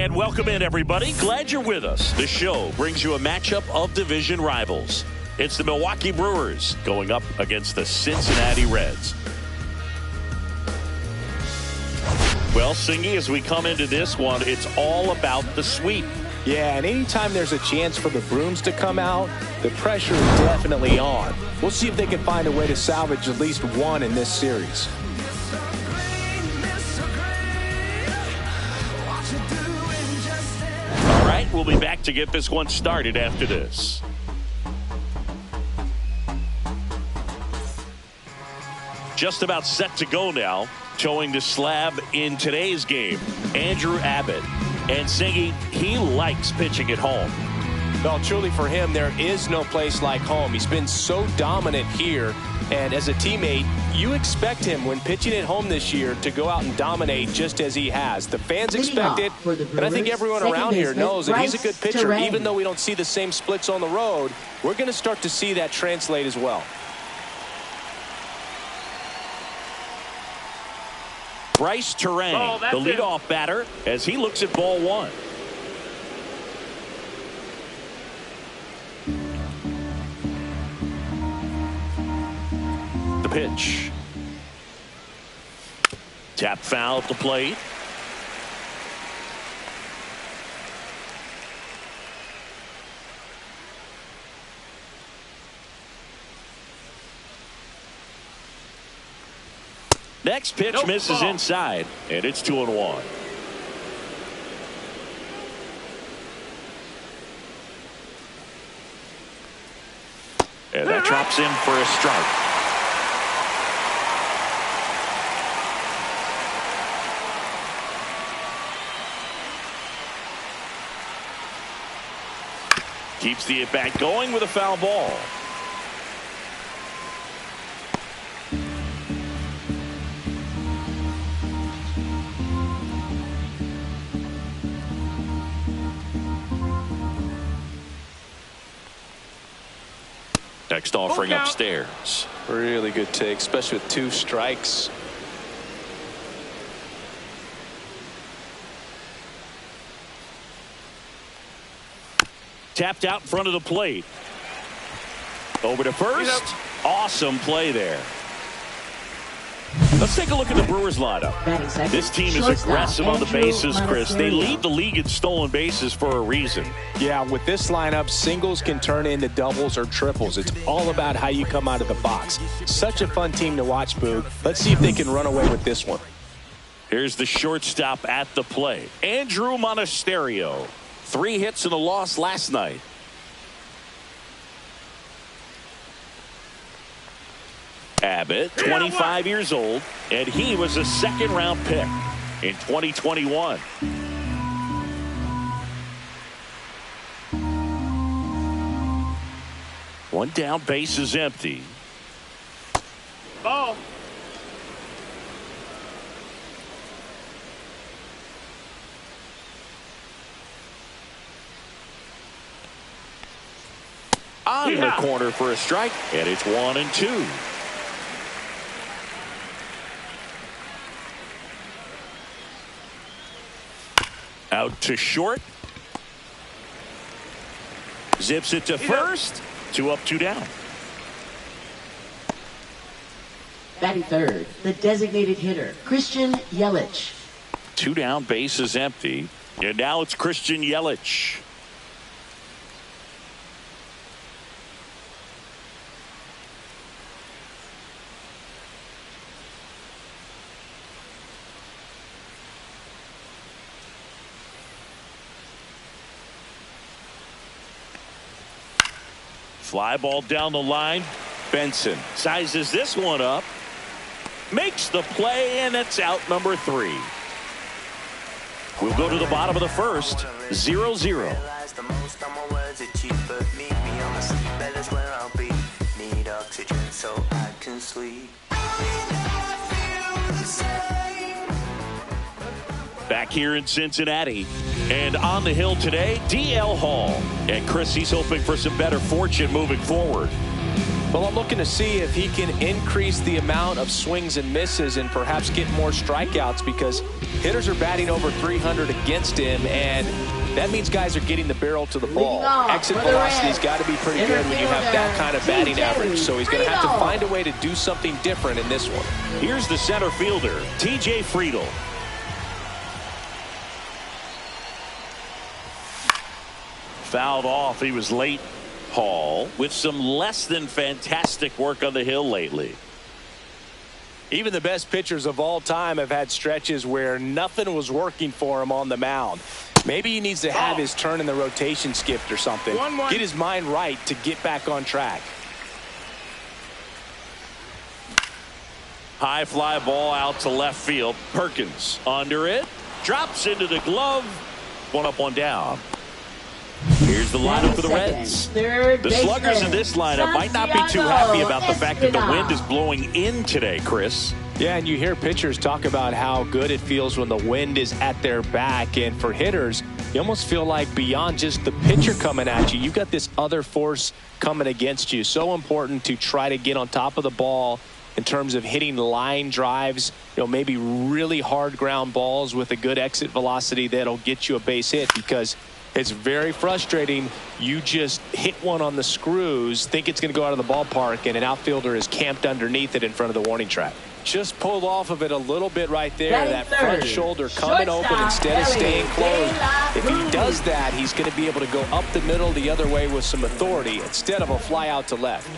And welcome in, everybody. Glad you're with us. The show brings you a matchup of division rivals. It's the Milwaukee Brewers going up against the Cincinnati Reds. Well, Singy, as we come into this one, it's all about the sweep. Yeah, and anytime there's a chance for the Brooms to come out, the pressure is definitely on. We'll see if they can find a way to salvage at least one in this series. All right, we'll be back to get this one started after this. Just about set to go now. Towing the slab in today's game, Andrew Abbott. And Singy, he likes pitching at home. Well, truly for him, there is no place like home. He's been so dominant here. And as a teammate, you expect him when pitching at home this year to go out and dominate just as he has. The fans expect it, and I think everyone around here knows that he's a good pitcher. Even though we don't see the same splits on the road, we're going to start to see that translate as well. Bryce Terang, the leadoff batter, as he looks at ball one. The pitch. Tap foul at the plate. Next pitch misses inside, and it's 2-1. And that drops in for a strike. Keeps the at-bat going with a foul ball. Next offering upstairs. Really good take, especially with 2 strikes. Tapped out in front of the plate. Over to first. Awesome play there. Let's take a look at the Brewers lineup. This team is aggressive on the bases, Chris. They lead the league in stolen bases for a reason. Yeah, with this lineup, singles can turn into doubles or triples. It's all about how you come out of the box. Such a fun team to watch, Boog. Let's see if they can run away with this one. Here's the shortstop at the plate, Andrew Monasterio. 3 hits and a loss last night. Abbott, 25 years old, and he was a second-round pick in 2021. One down, base is empty. Ball. On the corner for a strike, and it's 1-2. Out to short. Zips it to first. 2 up, 2 down. Batting third, the designated hitter, Christian Yelich. 2 down, base is empty. And now it's Christian Yelich. Fly ball down the line. Benson sizes this one up. Makes the play, and it's out number 3. We'll go to the bottom of the first. 0-0. Back here in Cincinnati. And on the hill today, DL Hall. And Chris, he's hoping for some better fortune moving forward. Well, I'm looking to see if he can increase the amount of swings and misses and perhaps get more strikeouts, because hitters are batting over 300 against him, and that means guys are getting the barrel to the ball. Exit velocity's got to be pretty good when you have that kind of batting average. So he's going to have to find a way to do something different in this one. Here's the center fielder, T.J. Friedl. Fouled off. He was late. Hall with some less than fantastic work on the hill lately. Even the best pitchers of all time have had stretches where nothing was working for him on the mound. Maybe he needs to have his turn in the rotation skipped or something. Get his mind right to get back on track. High fly ball out to left field. Perkins under it. Drops into the glove. One up, one down. Here's the lineup for the Reds. The sluggers in this lineup might not be too happy about the fact that the wind is blowing in today, Chris. Yeah, and you hear pitchers talk about how good it feels when the wind is at their back. And for hitters, you almost feel like beyond just the pitcher coming at you, you've got this other force coming against you. So important to try to get on top of the ball in terms of hitting line drives, maybe really hard ground balls with a good exit velocity that'll get you a base hit, because it's very frustrating. You just hit one on the screws, think it's going to go out of the ballpark, and an outfielder is camped underneath it in front of the warning track. Just pulled off of it a little bit right there. That front shoulder coming open instead of staying closed. If he does that, he's going to be able to go up the middle the other way with some authority instead of a fly out to left.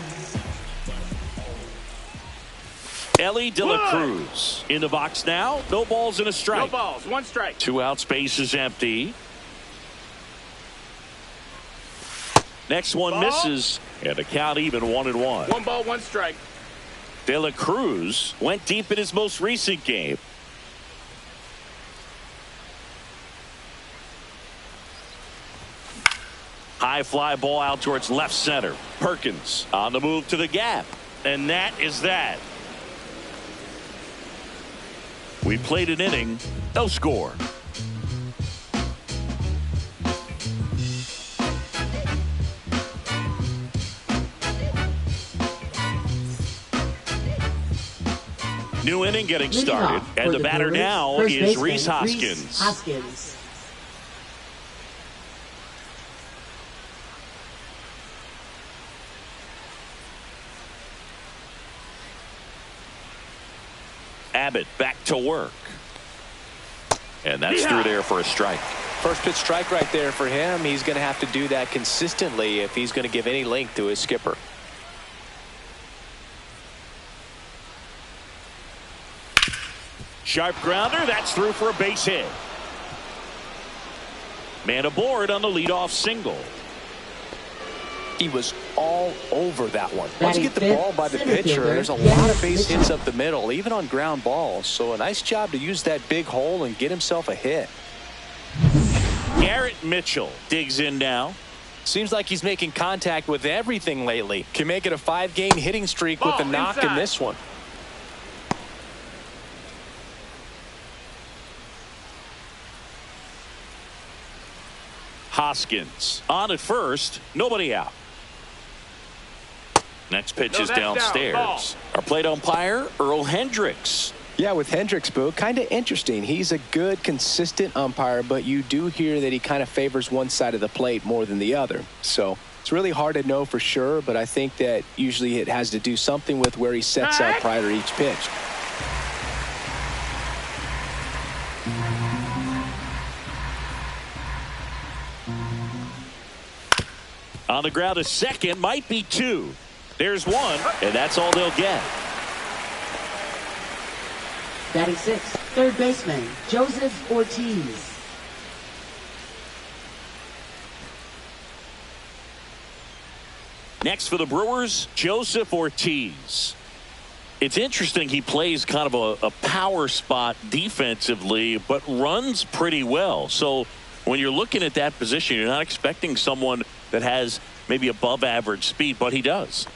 Ellie De La Cruz in the box now. No balls and a strike. No balls, one strike. 2 out, space is empty. Next one misses, and the count even 1-1. 1 ball, 1 strike. De La Cruz went deep in his most recent game. High fly ball out towards left center. Perkins on the move to the gap, and that is that. We played an inning, no score. New inning getting started, and the batter now is Rhys Hoskins. Abbott back to work, and that's through there for a strike. First pitch strike right there for him. He's going to have to do that consistently if he's going to give any length to his skipper. Sharp grounder, that's through for a base hit. Man aboard on the leadoff single. He was all over that one. Once you get the ball by the pitcher, there's a lot of base hits up the middle, even on ground balls. So a nice job to use that big hole and get himself a hit. Garrett Mitchell digs in now. Seems like he's making contact with everything lately. Can make it a 5-game hitting streak with a knock in this one. Hoskins on at first, nobody out. Next pitch is downstairs. Our plate umpire, Earl Hendricks. Yeah, with Hendricks, Boo, kind of interesting. He's a good, consistent umpire, but you do hear that he kind of favors one side of the plate more than the other. So it's really hard to know for sure, but I think that usually it has to do something with where he sets up prior to each pitch. On the ground, a second, might be 2. There's 1, and that's all they'll get. Batting 6, third baseman, Joseph Ortiz. Next for the Brewers, Joseph Ortiz. It's interesting, he plays kind of a power spot defensively, but runs pretty well. So when you're looking at that position, you're not expecting someone that has maybe above average speed, but he does.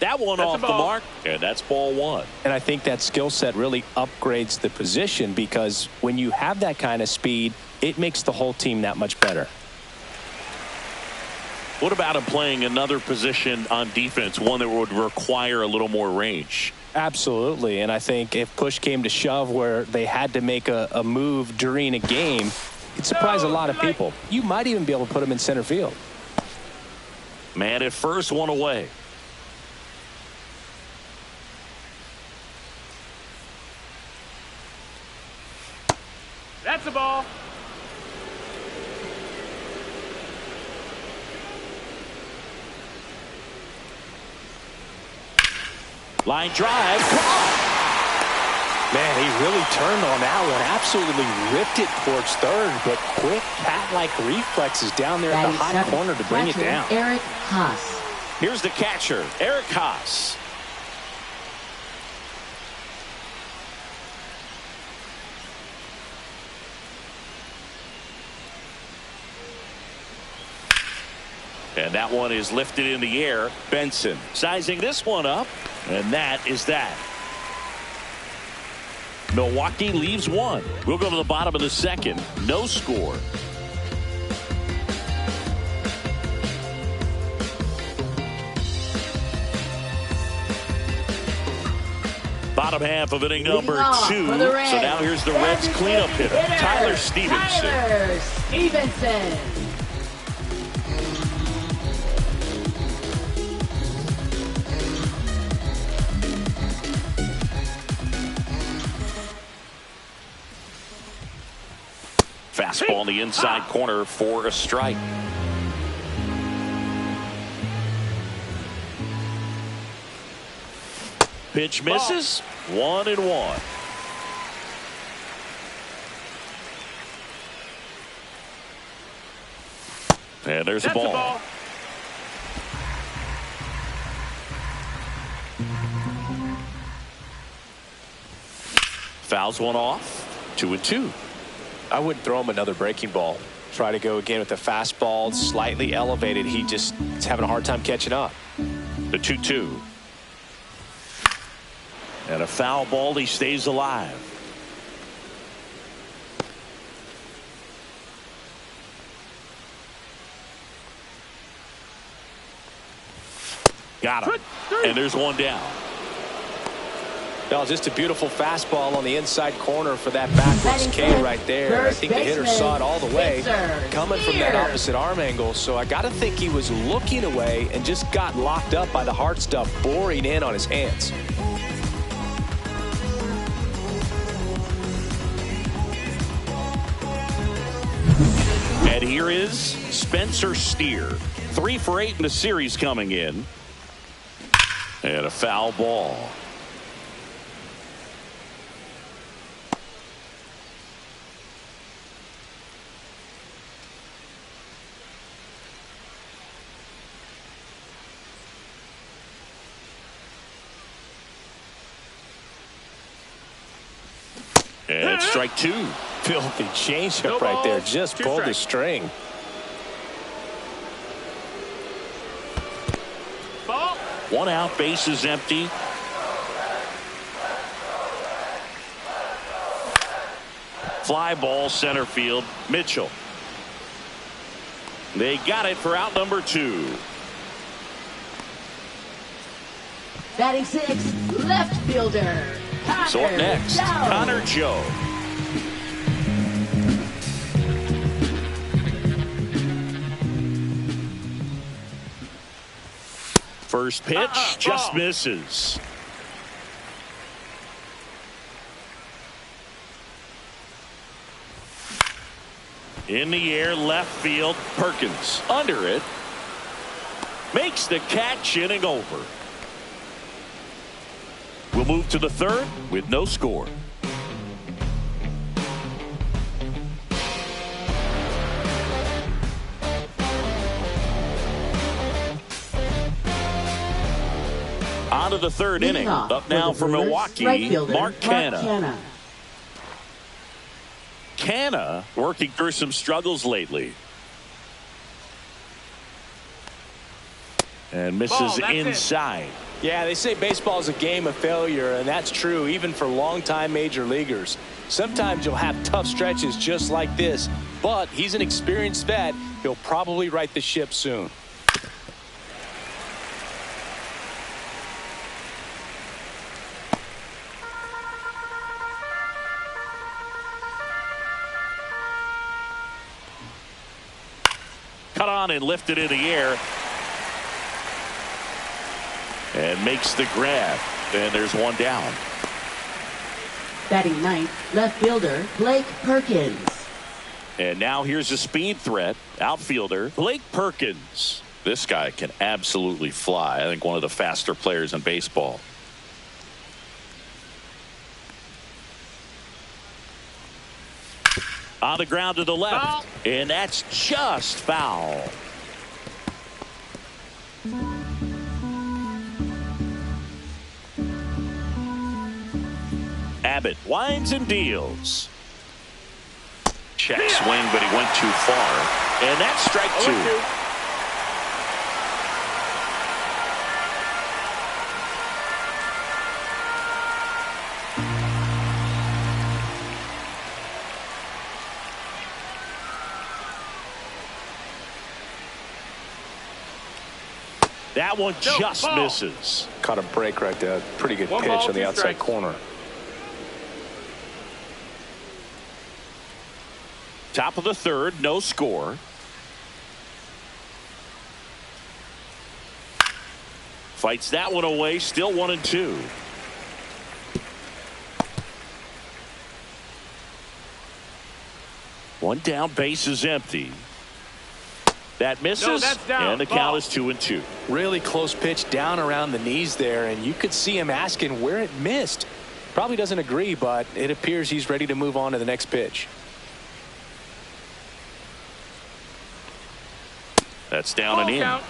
That one off the mark, and that's ball 1. And I think that skill set really upgrades the position, because when you have that kind of speed, it makes the whole team that much better. What about him playing another position on defense, one that would require a little more range? Absolutely, and I think if push came to shove where they had to make a move during a game, it'd surprise a lot of people. You might even be able to put him in center field. Man at first, one away. That's a ball. Line drive. Man, he really turned on that one. Absolutely ripped it towards third, but quick cat-like reflexes down there at the hot corner to bring it down. Eric Haas. Here's the catcher, Eric Haas. And that one is lifted in the air. Benson sizing this one up, and that is that. Milwaukee leaves one. We'll go to the bottom of the second. No score. Bottom half of inning number 2. So now here's the Reds cleanup hitter, Tyler Stevenson. Fastball in the inside corner for a strike. Pitch misses. 1-1. And there's a ball. Fouls one off. 2-2. I wouldn't throw him another breaking ball. Try to go again with the fastball slightly elevated. He just is having a hard time catching up. The 2-2. And a foul ball. He stays alive. Got him. And there's one down. No, just a beautiful fastball on the inside corner for that backwards K right there. I think the hitter saw it all the way coming from that opposite arm angle. So I got to think he was looking away and just got locked up by the hard stuff boring in on his hands. And here is Spencer Steer. 3 for 8 in the series coming in. And a foul ball. And strike 2. Filthy changeup right there. Just pulled the string. Ball. 1 out, base is empty. Fly ball center field. Mitchell. They got it for out number 2. Batting 6, left fielder. So up next, Connor Joe. First pitch just misses. In the air, left field. Perkins under it. Makes the catch, inning over. We'll move to the third with no score. On to the third inning. Up now for Milwaukee, Mark Canha. Canha working through some struggles lately. And misses inside. Yeah, they say baseball is a game of failure, and that's true even for longtime major leaguers. Sometimes you'll have tough stretches just like this, but he's an experienced vet. He'll probably right the ship soon. on and lifted in the air. And makes the grab. And there's one down. Batting ninth, left fielder Blake Perkins. And now here's a speed threat. Outfielder Blake Perkins. This guy can absolutely fly. I think one of the faster players in baseball. On the ground to the left. Foul. And that's just foul. Abbott winds and deals. Check swing, but he went too far. And that's strike 2. That one just misses. Caught a break right there. Pretty good pitch on the outside corner. Top of the third, no score. Fights that one away, still 1-2. One down, base is empty. That misses, no, that's down. And the count is 2-2. Really close pitch down around the knees there, and you could see him asking where it missed. Probably doesn't agree, but it appears he's ready to move on to the next pitch. That's down and in. Count.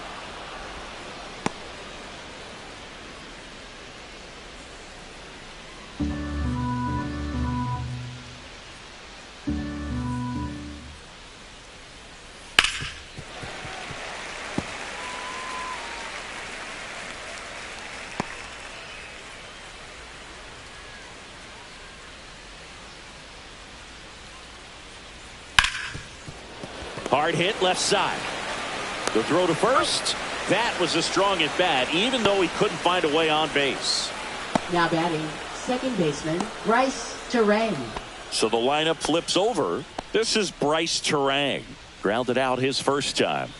Hard hit left side. The throw to first. That was a strong at bat, even though he couldn't find a way on base. Now batting second baseman Bryce Terang. So the lineup flips over. This is Bryce Terang. Grounded out his first time.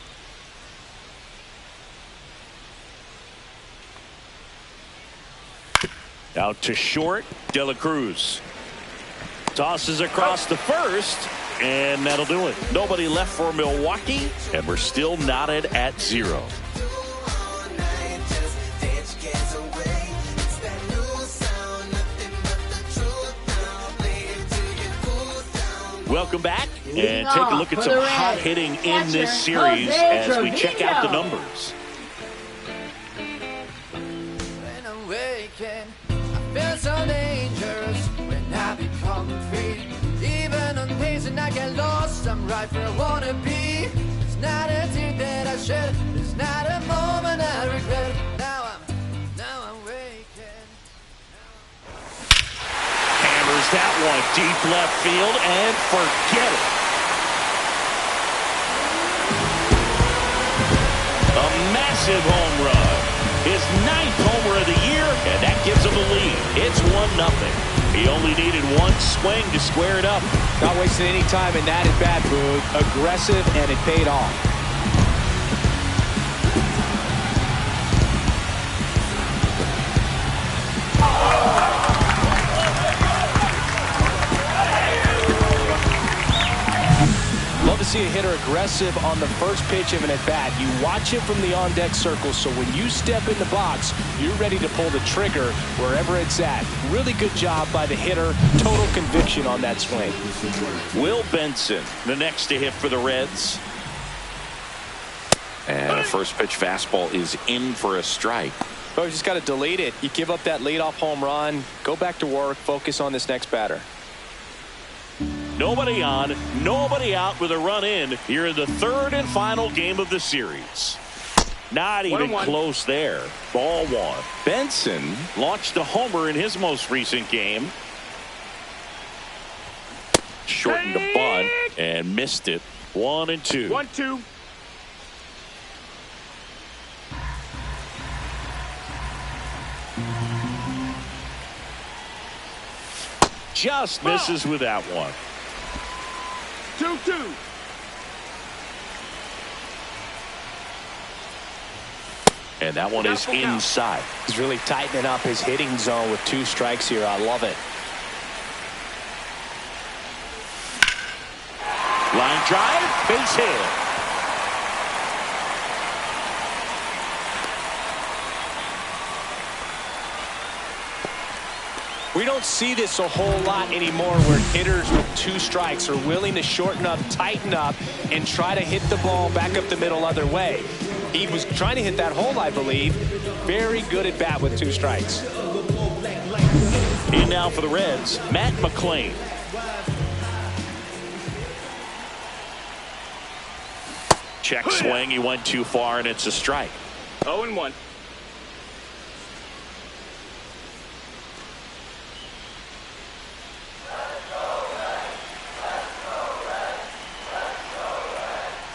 Out to short. De La Cruz tosses across the first. And that'll do it. Nobody left for Milwaukee, and we're still knotted at 0. Welcome back, and take a look at some hot hitting in this series as we check out the numbers. When I'm waking, I feel so dangerous when I become free. Even on days when I get lost, I'm right where I wanna be. It's not a tear that I shed, it's not a moment I regret. Now I'm waking. Hammers that one deep left field and forget it. A massive home run. His 9th homer of the year, and that gives him the lead. It's 1-0. He only needed one swing to square it up. Not wasting any time in that at bat, Boog. Aggressive, and it paid off. Love to see a hitter aggressive on the first pitch of an at-bat. You watch it from the on-deck circle, so when you step in the box, you're ready to pull the trigger wherever it's at. Really good job by the hitter. Total conviction on that swing. Will Benson, the next to hit for the Reds. And a first pitch fastball is in for a strike. Oh, you just got to delete it. You give up that leadoff home run. Go back to work. Focus on this next batter. Nobody on, nobody out with a run in here in the third and final game of the series. Not even close there. Ball 1. Benson launched a homer in his most recent game. Shortened the bunt and missed it. 1-2. 1-2. Just misses with that one. 2-2. And that one is inside. He's really tightening up his hitting zone with 2 strikes here. I love it. Line drive, base hit. We don't see this a whole lot anymore where hitters with 2 strikes are willing to shorten up, tighten up, and try to hit the ball back up the middle other way. He was trying to hit that hole, I believe. Very good at bat with 2 strikes. In now for the Reds, Matt McClain. Check swing, he went too far, and it's a strike. 0-1.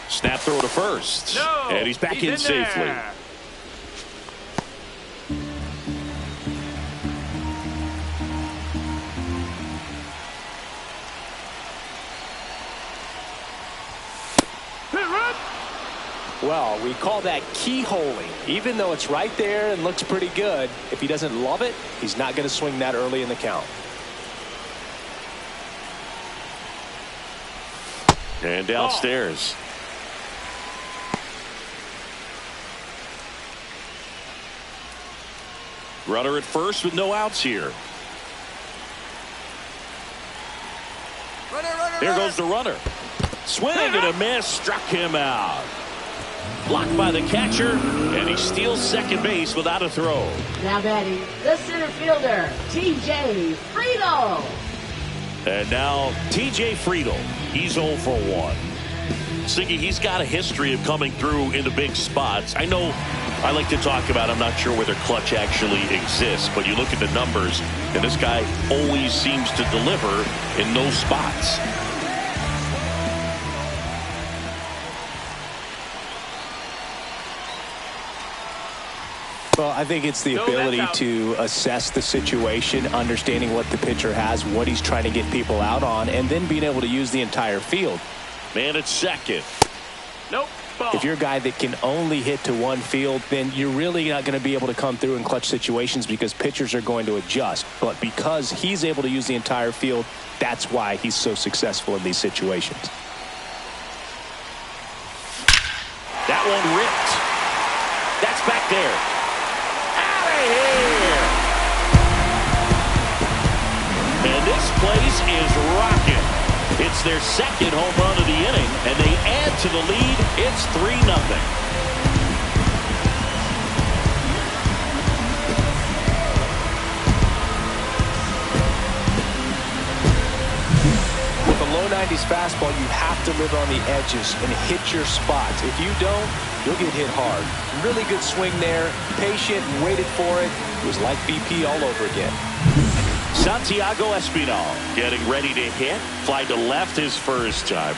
Snap throw to first. No, and he's back in safely. There. Well, we call that keyholing. Even though it's right there and looks pretty good, if he doesn't love it, he's not going to swing that early in the count. And downstairs. Runner at first with no outs here. There goes the runner. Swing and a miss. Struck him out. Blocked by the catcher, and he steals second base without a throw. Now batting, the center fielder, T.J. Friedel. And now T.J. Friedel. He's 0 for 1. Siggy, he's got a history of coming through in the big spots. I know I like to talk about, I'm not sure whether clutch actually exists, but you look at the numbers, and this guy always seems to deliver in those spots. Well, I think it's the ability to assess the situation, understanding what the pitcher has, what he's trying to get people out on, and then being able to use the entire field. Man at second. Nope. Ball. If you're a guy that can only hit to one field, then you're really not going to be able to come through in clutch situations because pitchers are going to adjust. But because he's able to use the entire field, that's why he's so successful in these situations. That one ripped. That's back there. Out of here. And this place is rocking. It's their second home run of the inning, and they add to the lead. It's 3-0. With a low 90s fastball, you have to live on the edges and hit your spots. If you don't, you'll get hit hard. Really good swing there. Patient, waited for it. It was like BP all over again. Santiago Espinal getting ready to hit. Fly to left his first time.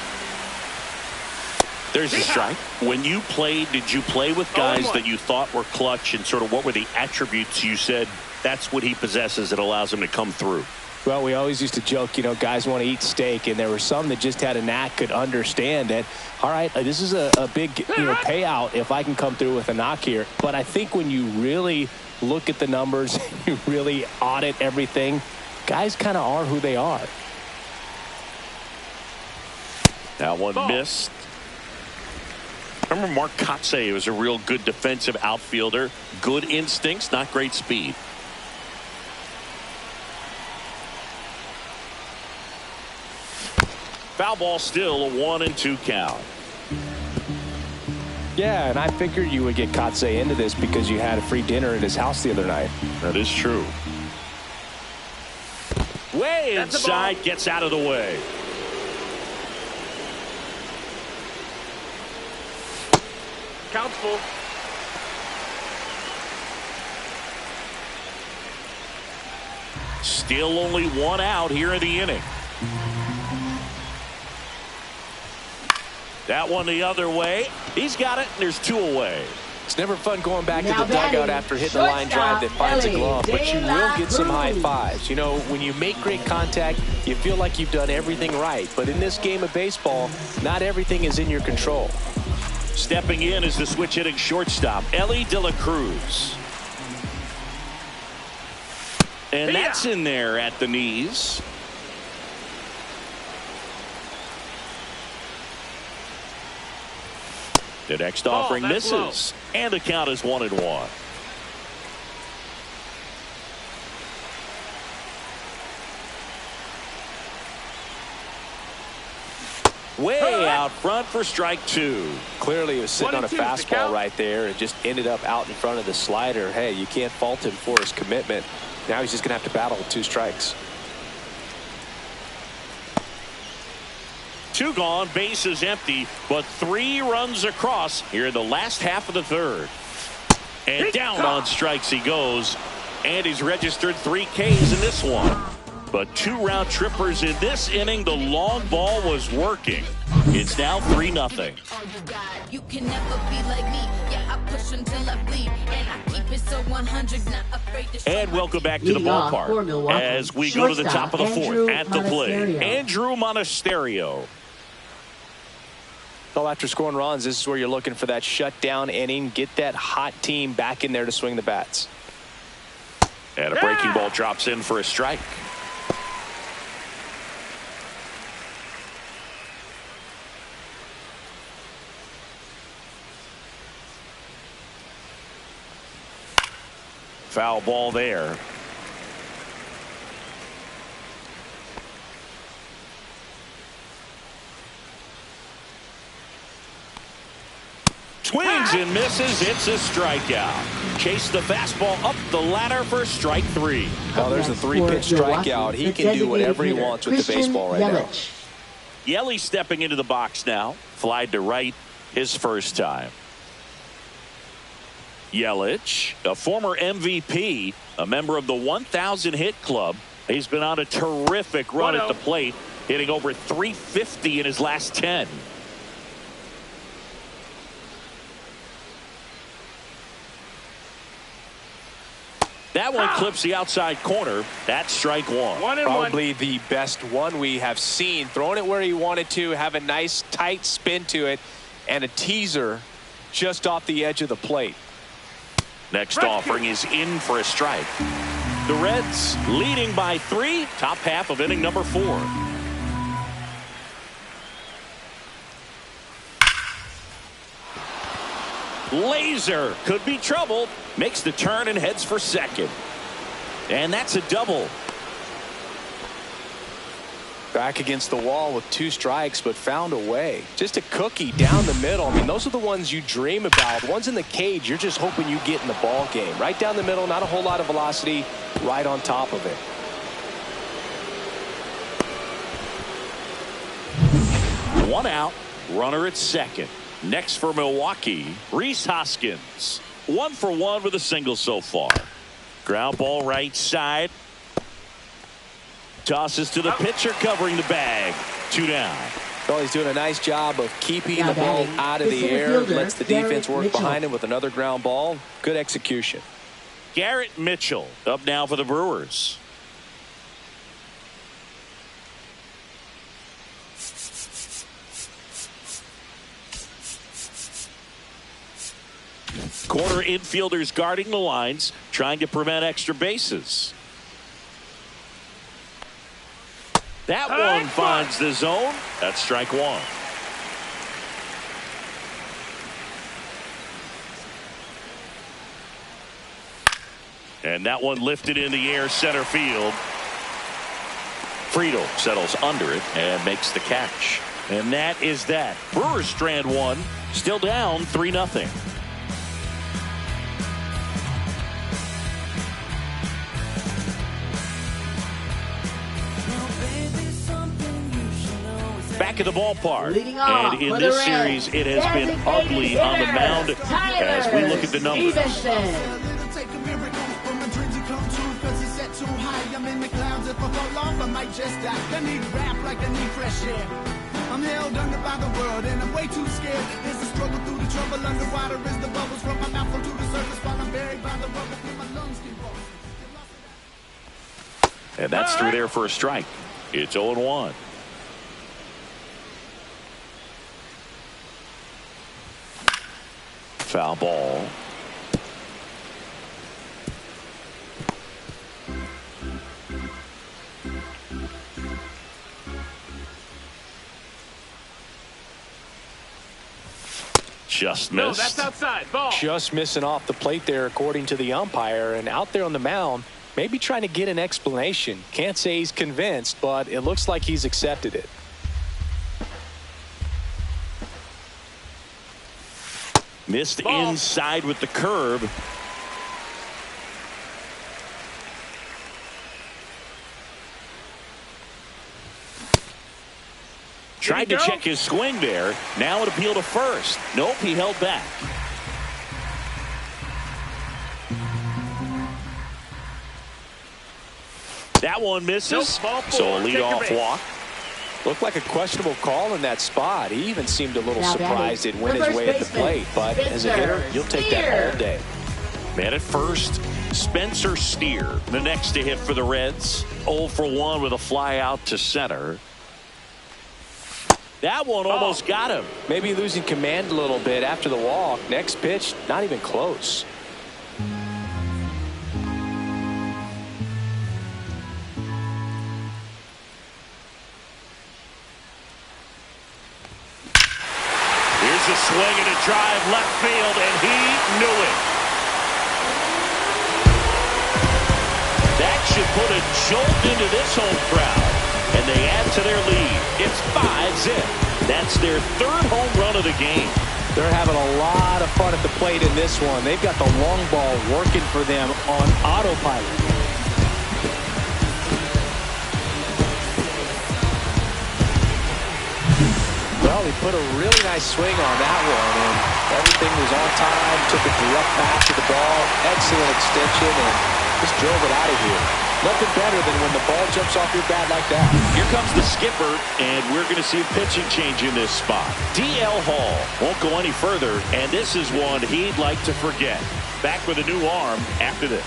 There's a strike. When you played, did you play with guys that you thought were clutch, and sort of what were the attributes you said that's what he possesses that allows him to come through? Well, we always used to joke, you know, guys want to eat steak, and there were some that just had a knack, could understand that, all right, this is a big, payout if I can come through with a knock here. But I think when you really look at the numbers, you really audit everything, guys kind of are who they are. That one missed. Remember Mark Kotsay was a real good defensive outfielder. Good instincts, not great speed. Foul ball, still a 1-2 count. Yeah, and I figured you would get Kotsay into this because you had a free dinner at his house the other night. That is true. Way inside, gets out of the way. Count's full. Still only 1 out here in the inning. That one the other way. He's got it, and there's 2 away. It's never fun going back to the dugout after hitting a line drive that finds a glove, but you will get some high fives. You know, when you make great contact, you feel like you've done everything right. But in this game of baseball, not everything is in your control. Stepping in is the switch hitting shortstop, Ellie De La Cruz. And that's in there at the knees. The next offering misses. Low. And the count is 1-1. Way out front for strike 2. Clearly he was sitting on a fastball right there and just ended up out in front of the slider. Hey, you can't fault him for his commitment. Now he's just going to have to battle with 2 strikes. 2 gone, bases empty, but 3 runs across here in the last half of the 3rd. And down on strikes he goes. And he's registered 3 Ks in this one. But 2 round trippers in this inning. The long ball was working. It's now 3-0. You can never be like me. Yeah, I push until I bleed. And I keep it so 100, not afraid to. And welcome back to the ballpark as we go to the top of the 4th. At the plate, Andrew Monasterio. Well, after scoring runs, this is where you're looking for that shutdown inning. Get that hot team back in there to swing the bats. And a breaking ball drops in for a strike. Foul ball there. Swings and misses. It's a strikeout. Chase the fastball up the ladder for strike 3. Well, there's a 3-pitch strikeout. He can do whatever he wants with the baseball right now. Yelly stepping into the box now. Flied to right his first time. Yelich, a former MVP, a member of the 1,000 hit club. He's been on a terrific run at the plate, hitting over 350 in his last 10. That one clips the outside corner. That's strike 1. Probably the best one we have seen. Throwing it where he wanted to, have a nice tight spin to it, and a teaser just off the edge of the plate. Next offering is in for a strike. The Reds leading by 3. Top half of inning number 4. Laser could be trouble. Makes the turn and heads for second. And that's a double. Back against the wall with 2 strikes, but found a way. Just a cookie down the middle. I mean, those are the ones you dream about. Ones in the cage, you're just hoping you get in the ball game. Right down the middle, not a whole lot of velocity, right on top of it. One out, runner at second. Next for Milwaukee, Rhys Hoskins. 1 for 1 with a single so far. Ground ball right side. Tosses to the pitcher, covering the bag. 2 down. Well, he's doing a nice job of keeping the ball out of the air. Lets the defense work behind him with another ground ball. Good execution. Garrett Mitchell up now for the Brewers. Corner infielders guarding the lines, trying to prevent extra bases. That one finds the zone. That's strike 1. And that one lifted in the air, center field. Friedel settles under it and makes the catch. And that is that. Brewers strand 1, still down 3-0. Back at the ballpark, and in this series it has been ugly on the mound as we look at the numbers. I'm held under by the world and I'm way too scared. There's a struggle through the trouble underwater as the bubbles from my mouth onto the surface while I'm buried by the rubble till my lungs can burst. And that's through there for a strike. It's 0-1. Foul ball. Just missed. No, that's outside. Ball. Just missing off the plate there, according to the umpire. And out there on the mound, maybe trying to get an explanation. Can't say he's convinced, but it looks like he's accepted it. Missed Ball. inside with the curve. Tried to check his swing there. Now an appeal to first. Nope, he held back. That one misses. Nope, ball So a four. Take your leadoff base. walk. Looked like a questionable call in that spot. He even seemed a little Now surprised batting, it went the his first way at the baseman, plate. But as a hitter, Spencer you'll take that all day. Man at first, Spencer Steer, the next to hit for the Reds. 0 for 1 with a fly out to center. That one almost got him. Maybe losing command a little bit after the walk. Next pitch, not even close. Here's a swing and a drive left field, and he knew it. That should put a jolt into this home crowd, and they add to their lead. It's 5-zip. That's their third home run of the game. They're having a lot of fun at the plate in this one. They've got the long ball working for them on autopilot. Well, he put a really nice swing on that one, and everything was on time. Took a direct pass to the ball. Excellent extension, and just drove it out of here. Nothing better than when the ball jumps off your bat like that. Here comes the skipper, and we're going to see a pitching change in this spot. D.L. Hall won't go any further, and this is one he'd like to forget. Back with a new arm after this.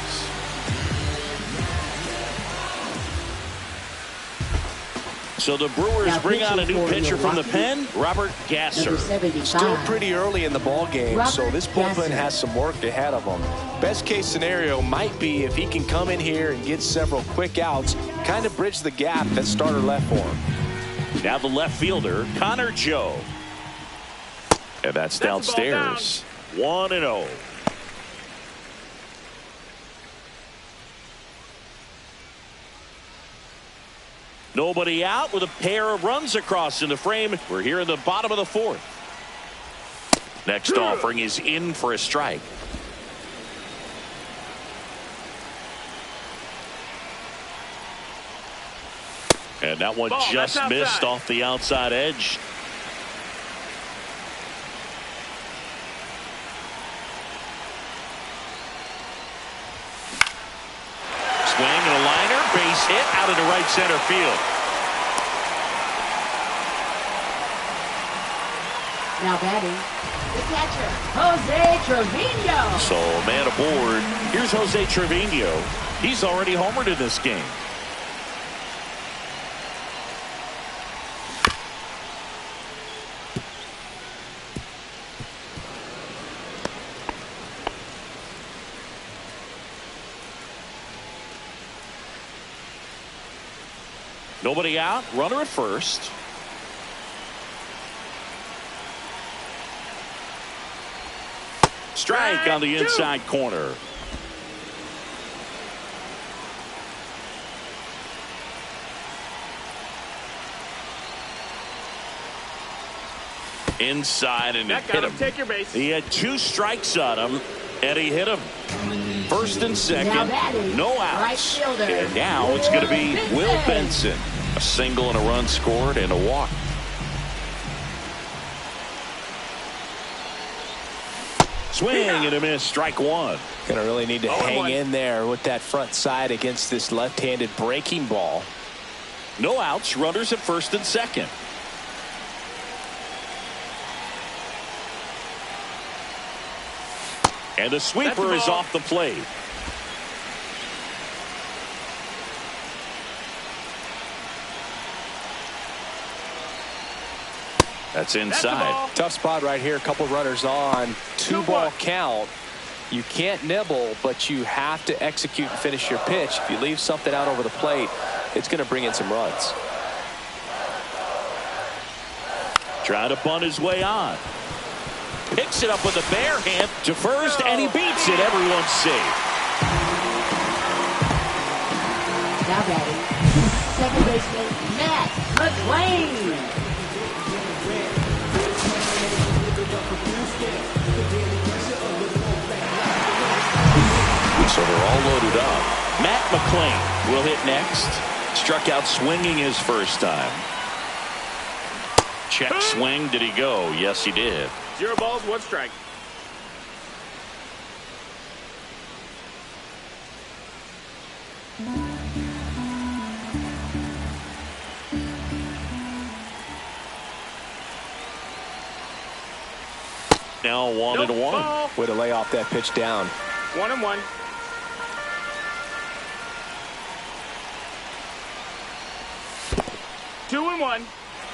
So the Brewers Now bring on a new pitching pitcher for from the Milwaukee, pen, Robert Gasser. Number 75. Still pretty early in the ball game, so Robert this bullpen Gasser. has some work ahead of him. Best case scenario might be if he can come in here and get several quick outs, kind of bridge the gap that starter left for him. Now the left fielder, Connor Joe. And that's the ball downstairs. 1-0. Nobody out with a pair of runs across in the frame. We're here in the bottom of the fourth. Next offering is in for a strike. And that one Ball, just that's missed outside. off the outside edge. Swing and a liner, base hit out into right center field. Now batting, the catcher, Jose Trevino. So man aboard. Here's Jose Trevino. He's already homered in this game. Nobody out. Runner at first. Strike on the inside corner. Inside and That it got hit him. him. Take your base. He had 2 strikes on him, and he hit him. First and Now second, batting, no right outs. fielder, And now it's going to be Will Benson. A single and a run scored and a walk. Swing and a miss, strike one. Gonna really need to hang 0-1. in there with that front side against this left-handed breaking ball. No outs, runners at first and second. And the sweeper is ball. off the plate. That's inside. Tough spot right here. A couple runners on. Two-ball count. You can't nibble, but you have to execute and finish your pitch. If you leave something out over the plate, it's going to bring in some runs. Trying to bunt his way on. Picks it up with a bare hand to first, and he beats it. Everyone's safe. Now batting, second baseman Matt McClain. So they're all loaded up. Matt McClain will hit next. Struck out swinging his first time. Check swing. Did he go? Yes, he did. 0 balls, 1 strike. Now 1-1. Ball. Way to lay off that pitch down. 1-1. Two and 1.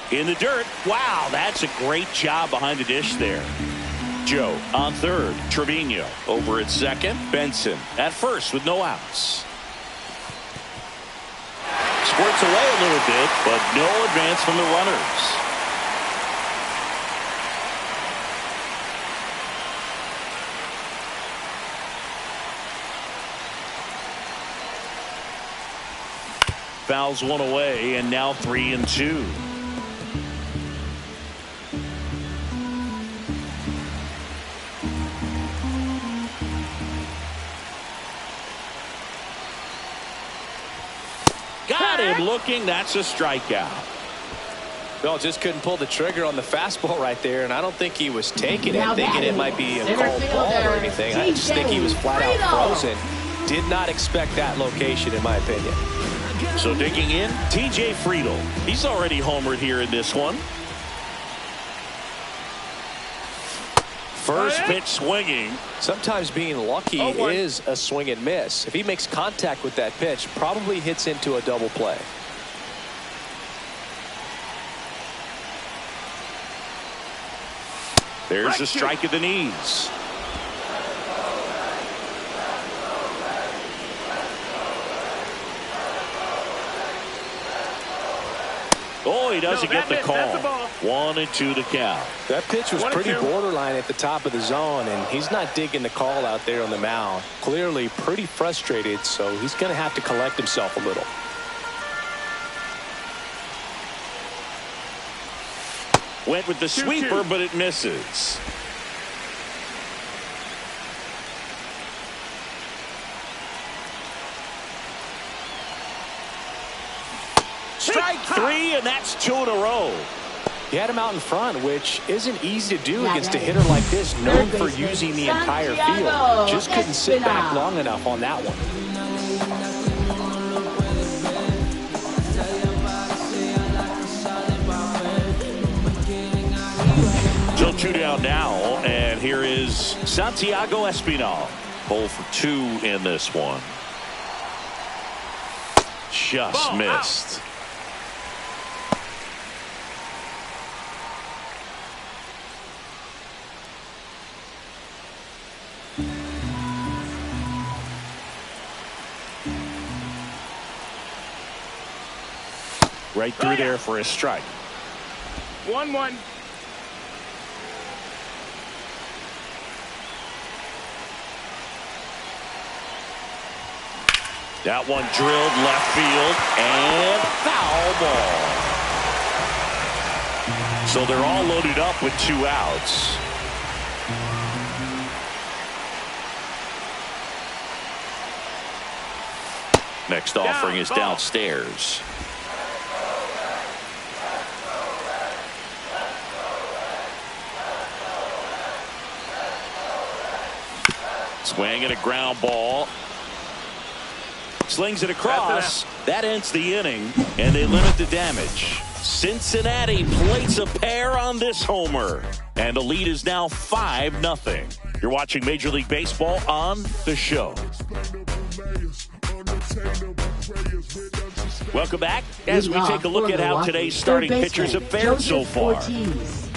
In the dirt. Wow, that's a great job behind the dish there. Joe on third. Trevino over at second. Benson at first with no outs. Squirts away a little bit, but no advance from the runners. Fouls one away, and now 3-2. Got him looking. That's a strikeout. Well, just couldn't pull the trigger on the fastball right there, and I don't think he was taking it, thinking it might be a called ball or anything. I just think he was flat out frozen. Did not expect that location, in my opinion. So digging in, TJ Friedl. He's already homered here in this one. First pitch swinging. Sometimes being lucky is a swing and miss. If he makes contact with that pitch, probably hits into a double play. There's a strike at the knees. Oh, he doesn't get the call. 1-2 to count. That pitch was pretty borderline at the top of the zone, and he's not digging the call out there on the mound. Clearly pretty frustrated, so he's going to have to collect himself a little. Went with the sweeper, but it misses. Strike 3, and that's 2 in a row. He had him out in front, which isn't easy to do against a hitter like this, known for using the entire field. Just couldn't sit back long enough on that one. So 2 down now, and here is Santiago Espinal. 0 for 2 in this one. Just missed. Right through there for a strike. 1-1. That one drilled left field and foul ball. So they're all loaded up with 2 outs. Next offering is downstairs. Swing and a ground ball. Slings it across. That ends the inning, and they limit the damage. Cincinnati plates a pair on this homer, and the lead is now 5-0. You're watching Major League Baseball on The Show. Welcome back as we take a look at how today's starting pitchers have fared so far. Ortiz.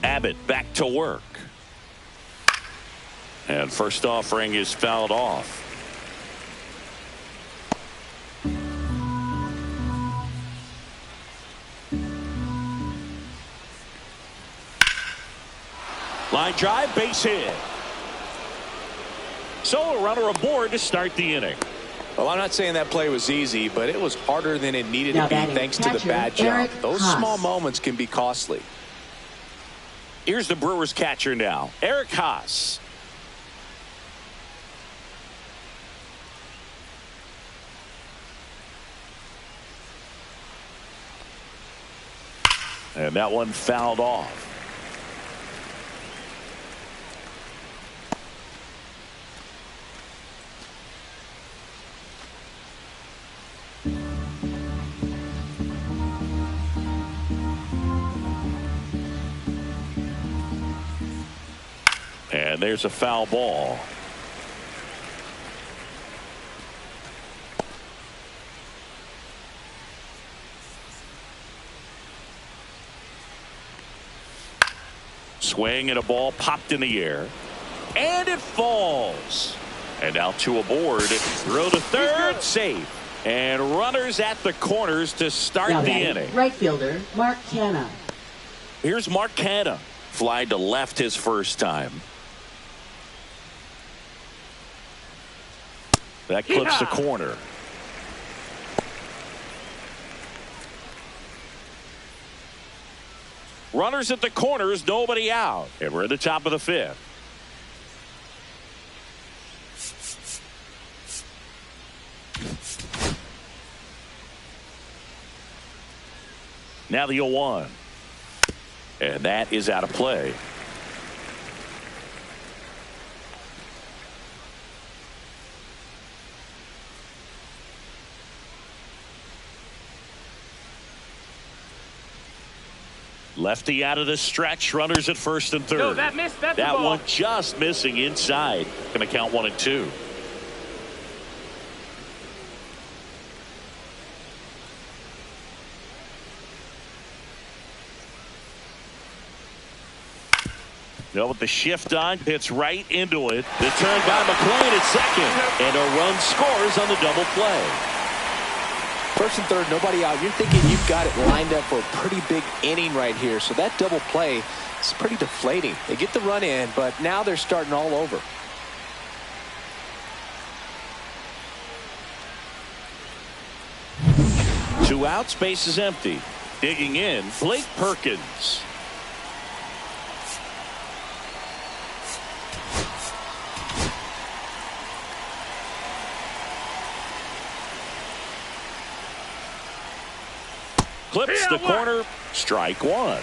Abbott back to work. And first offering is fouled off. Line drive, base hit. So a runner aboard to start the inning. Well, I'm not saying that play was easy, but it was harder than it needed Now to be thanks to the bad jump. Those small moments can be costly. Here's the Brewers catcher now, Eric Haas. And that one fouled off. And there's a foul ball. Swing and a ball popped in the air. And it falls. And now two aboard. Throw to third, safe. And runners at the corners to start the inning. Right fielder, Mark Canha. Here's Mark Canha. Fly to left his first time. That clips the corner. Runners at the corners, nobody out. And we're at the top of the fifth. Now the 0-1. And that is out of play. Lefty out of the stretch. Runners at first and third. No, that missed. That's that the ball. one just missing inside. Going to count 1 and 2. No, with the shift on, hits right into it. The turn by McClain at second. And a run scores on the double play. First and third, nobody out. You're thinking you've got it lined up for a pretty big inning right here. So that double play is pretty deflating. They get the run in, but now they're starting all over. Two outs, base is empty. Digging in, Blake Perkins. Clips the corner. Strike one.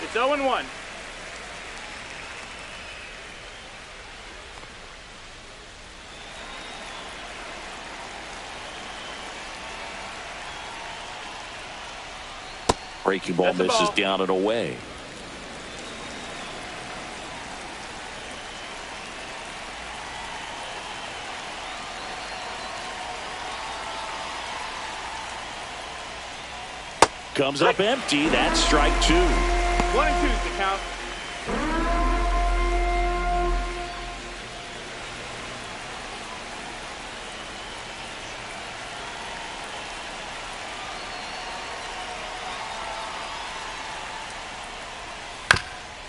It's 0-1. Breaking ball misses down and away. Comes up empty. That's strike two. 1 and 2 is the count.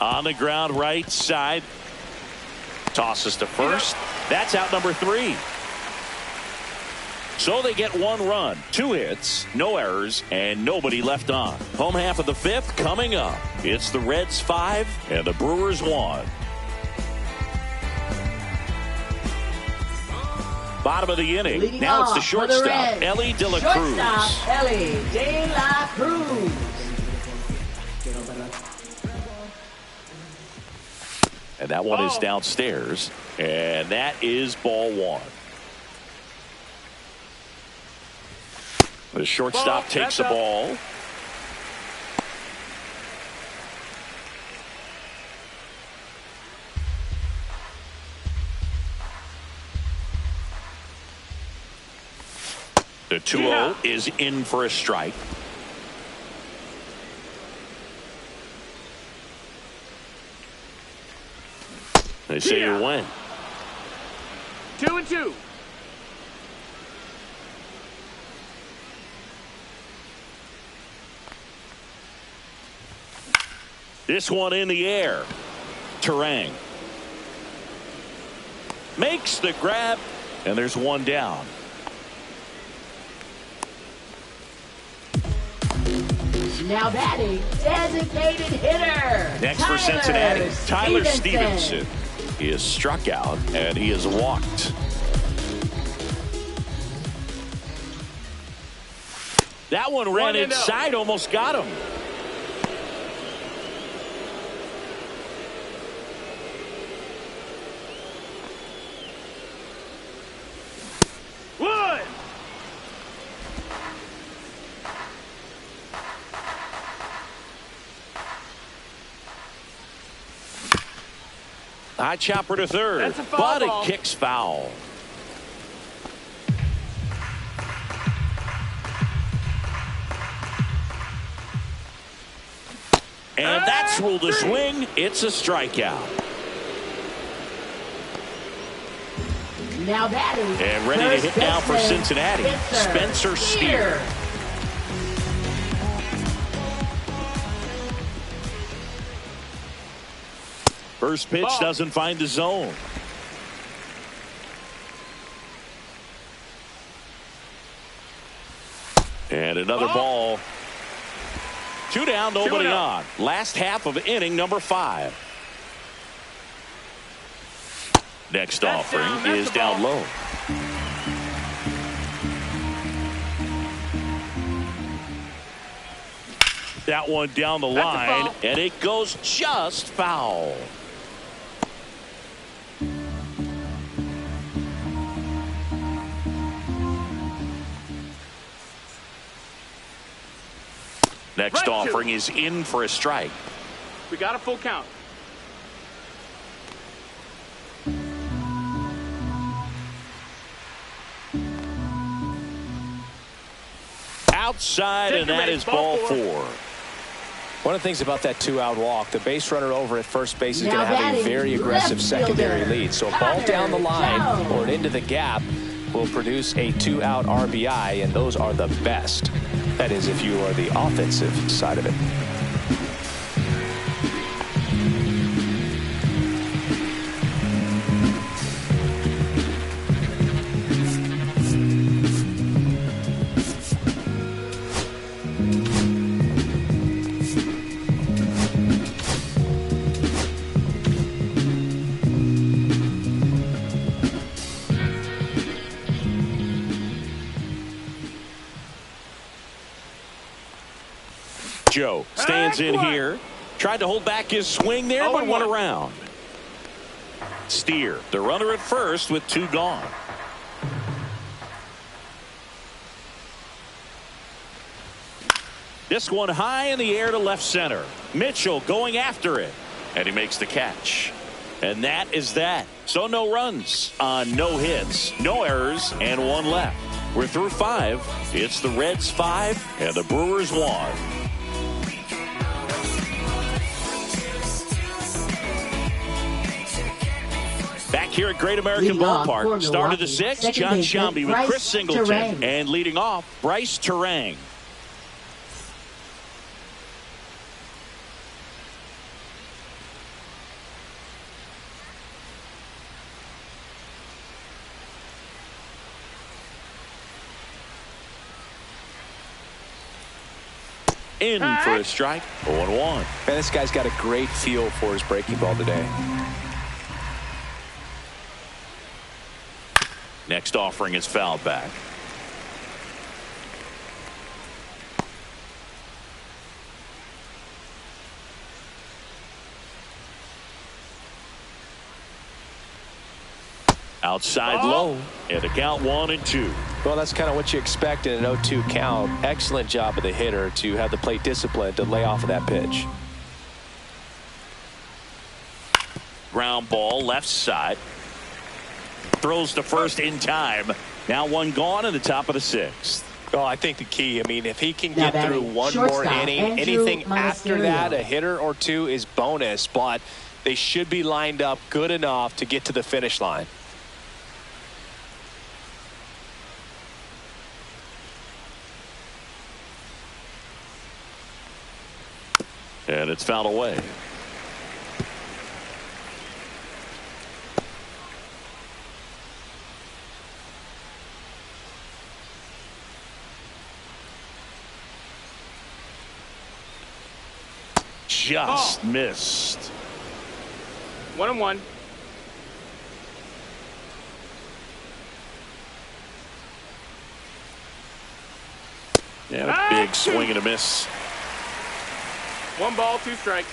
On the ground, right side. Tosses to first. That's out number 3. So they get 1 run, 2 hits, no errors, and nobody left on. Home half of the 5th coming up. It's the Reds 5 and the Brewers 1. Bottom of the inning. Leading now it's the off for shortstop, Reds. Ellie De La Cruz. Shortstop, Ellie De La Cruz. And that one is downstairs. And that is ball one. The shortstop takes the ball. The 2-0 is in for a strike. They say you win. 2-2. This one in the air. Terang makes the grab, and there's one down. Now batting, designated hitter. Next for Cincinnati, Tyler Stevenson. He is struck out, and he is walked. That one ran inside, almost got him. One. High chopper to third. That's a foul but ball. It kicks foul. And that's ruled a swing. It's a strikeout. Now batting. And ready to hit now for Cincinnati, Spencer Steer. First pitch doesn't find the zone. And another ball. 2 down, nobody on. Last half of inning number 5. Next offering is down low. That one down the line, and it goes just foul. Next offering is in for a strike. We got a full count. Outside, and that is ball 4. One of the things about that 2-out walk, the base runner over at first base is going to have a very aggressive secondary lead. So a ball down the line or into the gap will produce a 2-out RBI, and those are the best. That is, if you are the offensive side of it. Joe stands in here. Tried to hold back his swing there, but went around. Steer, the runner at first with 2 gone. This one high in the air to left center. Mitchell going after it, and he makes the catch. And that is that. So no runs on no hits, no errors, and 1 left. We're through 5. It's the Reds 5 and the Brewers 1. Back here at Great American Ballpark, start of the 6th, John Sciambi with Chris Singleton, and leading off, Bryce Terang. In for a strike, 0-1. Man, this guy's got a great feel for his breaking ball today. Next offering is fouled back. Outside low, and the count 1-2. Well, that's kind of what you expect in an 0-2 count. Excellent job of the hitter to have the plate discipline to lay off of that pitch. Ground ball left side. Throws to first in time. Now one gone in the top of the 6th. Well, I think the key, I mean, if he can get through one more inning, anything after that, a hitter or two is bonus, but they should be lined up good enough to get to the finish line. And it's fouled away. Just missed. 1-1. Yeah, a big swing and a miss. 1 ball, 2 strikes.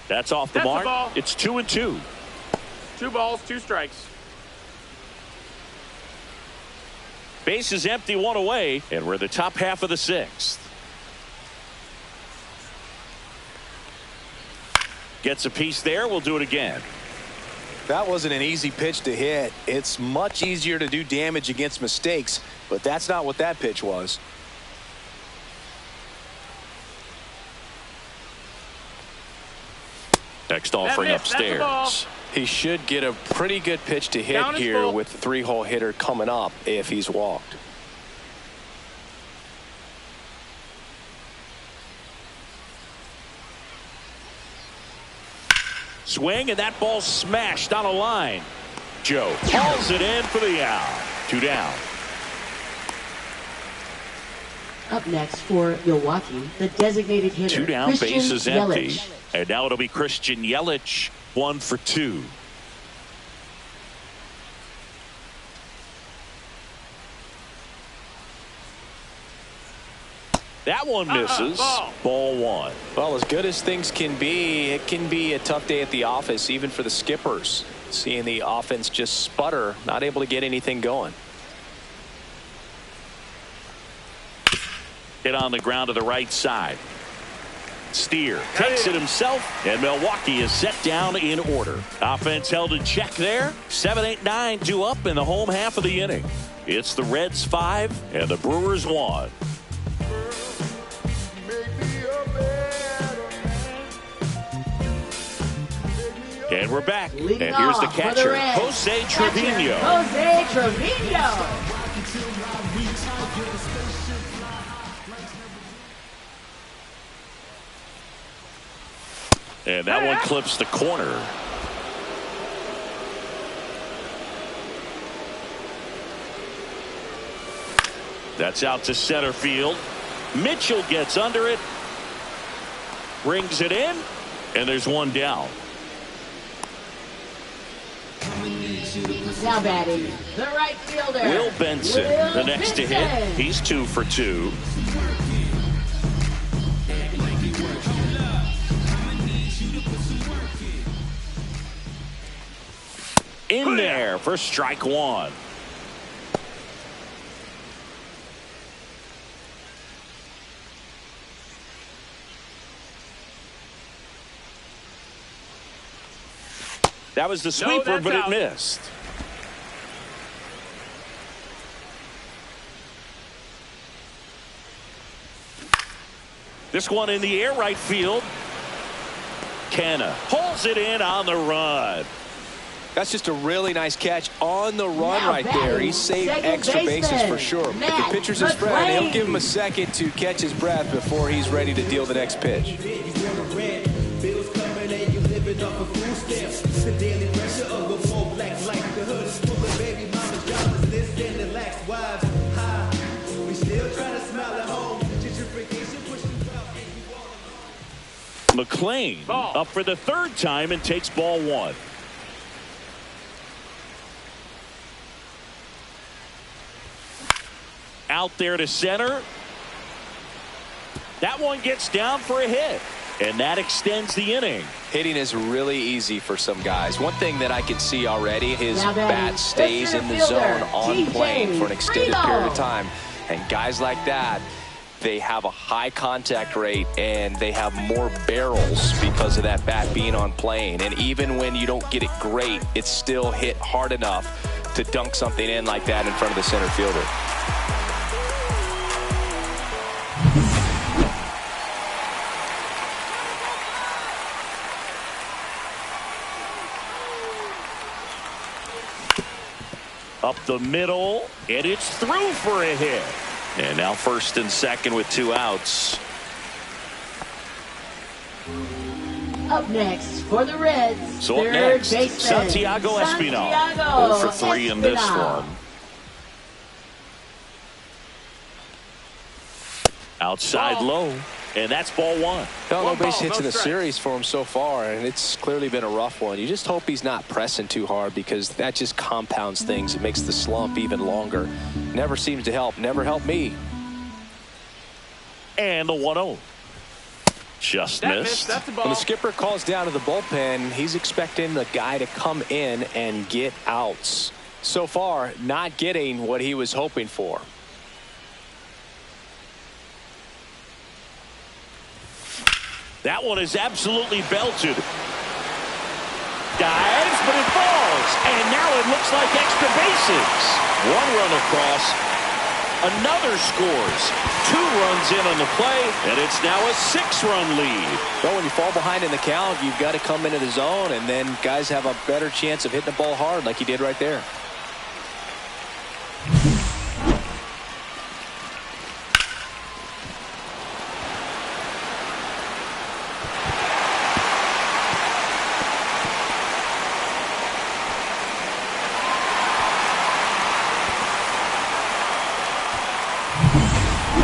That's off the mark. It's 2-2. 2 balls, 2 strikes. Base is empty, 1 away, and we're the top half of the 6th. Gets a piece there. We'll do it again. That wasn't an easy pitch to hit. It's much easier to do damage against mistakes, but that's not what that pitch was. Next offering upstairs. He should get a pretty good pitch to hit here with the 3-hole hitter coming up if he's walked. Swing, and that ball smashed on a line. Joe hauls it in for the out. 2 down. Up next for Milwaukee, the designated hitter. 2 down, Christian base is empty. Yelich. And now it'll be Christian Yelich, 1 for 2. That one misses. Ball 1. Well, as good as things can be, it can be a tough day at the office, even for the skippers. Seeing the offense just sputter, not able to get anything going. Hit on the ground to the right side. Steer takes it himself, and Milwaukee is set down in order. Offense held in check there. 7, 8, 9 due up in the home half of the inning. It's the Reds 5 and the Brewers 1. And we're back. Leading and here's the off for catcher, Reds. Jose Trevino. Jose Trevino. And that one clips the corner. That's out to center field. Mitchell gets under it. Brings it in. And there's one down. Now batting, the right fielder. Will Benson, the next to hit. He's 2 for 2. In there for strike 1. That was the sweeper, but it missed. This one in the air, right field. Canna pulls it in on the run. That's just a really nice catch on the run right there. He saved extra bases for sure. If the pitcher's his friend, he'll give him a second to catch his breath before he's ready to deal the next pitch. McLean up for the 3rd time and takes ball 1. Out there to center. That one gets down for a hit. And that extends the inning. Hitting is really easy for some guys. One thing that I can see already, his bat stays in the zone on plane for an extended period of time. And guys like that, they have a high contact rate and they have more barrels because of that bat being on plane. And even when you don't get it great, it's still hit hard enough to dunk something in like that in front of the center fielder. Up the middle, and it's through for a hit. And now first and second with 2 outs. Up next for the Reds, So up third next, baseman, Santiago Espinal. Santiago 0 for 3 in this Espinal. one. Outside low, and that's ball 1. No base ball, hits no in the strikes. series for him so far, and it's clearly been a rough one. You just hope he's not pressing too hard because that just compounds things. It makes the slump even longer. Never seems to help. Never helped me. And the 1-0. Just That missed. That's the When ball. the skipper calls down to the bullpen, he's expecting the guy to come in and get outs. So far, not getting what he was hoping for. That one is absolutely belted. Dives, but it falls. And now it looks like extra bases. 1 run across. Another scores. 2 runs in on the play, and it's now a 6-run lead. But when you fall behind in the count, you've got to come into the zone, and then guys have a better chance of hitting the ball hard like he did right there.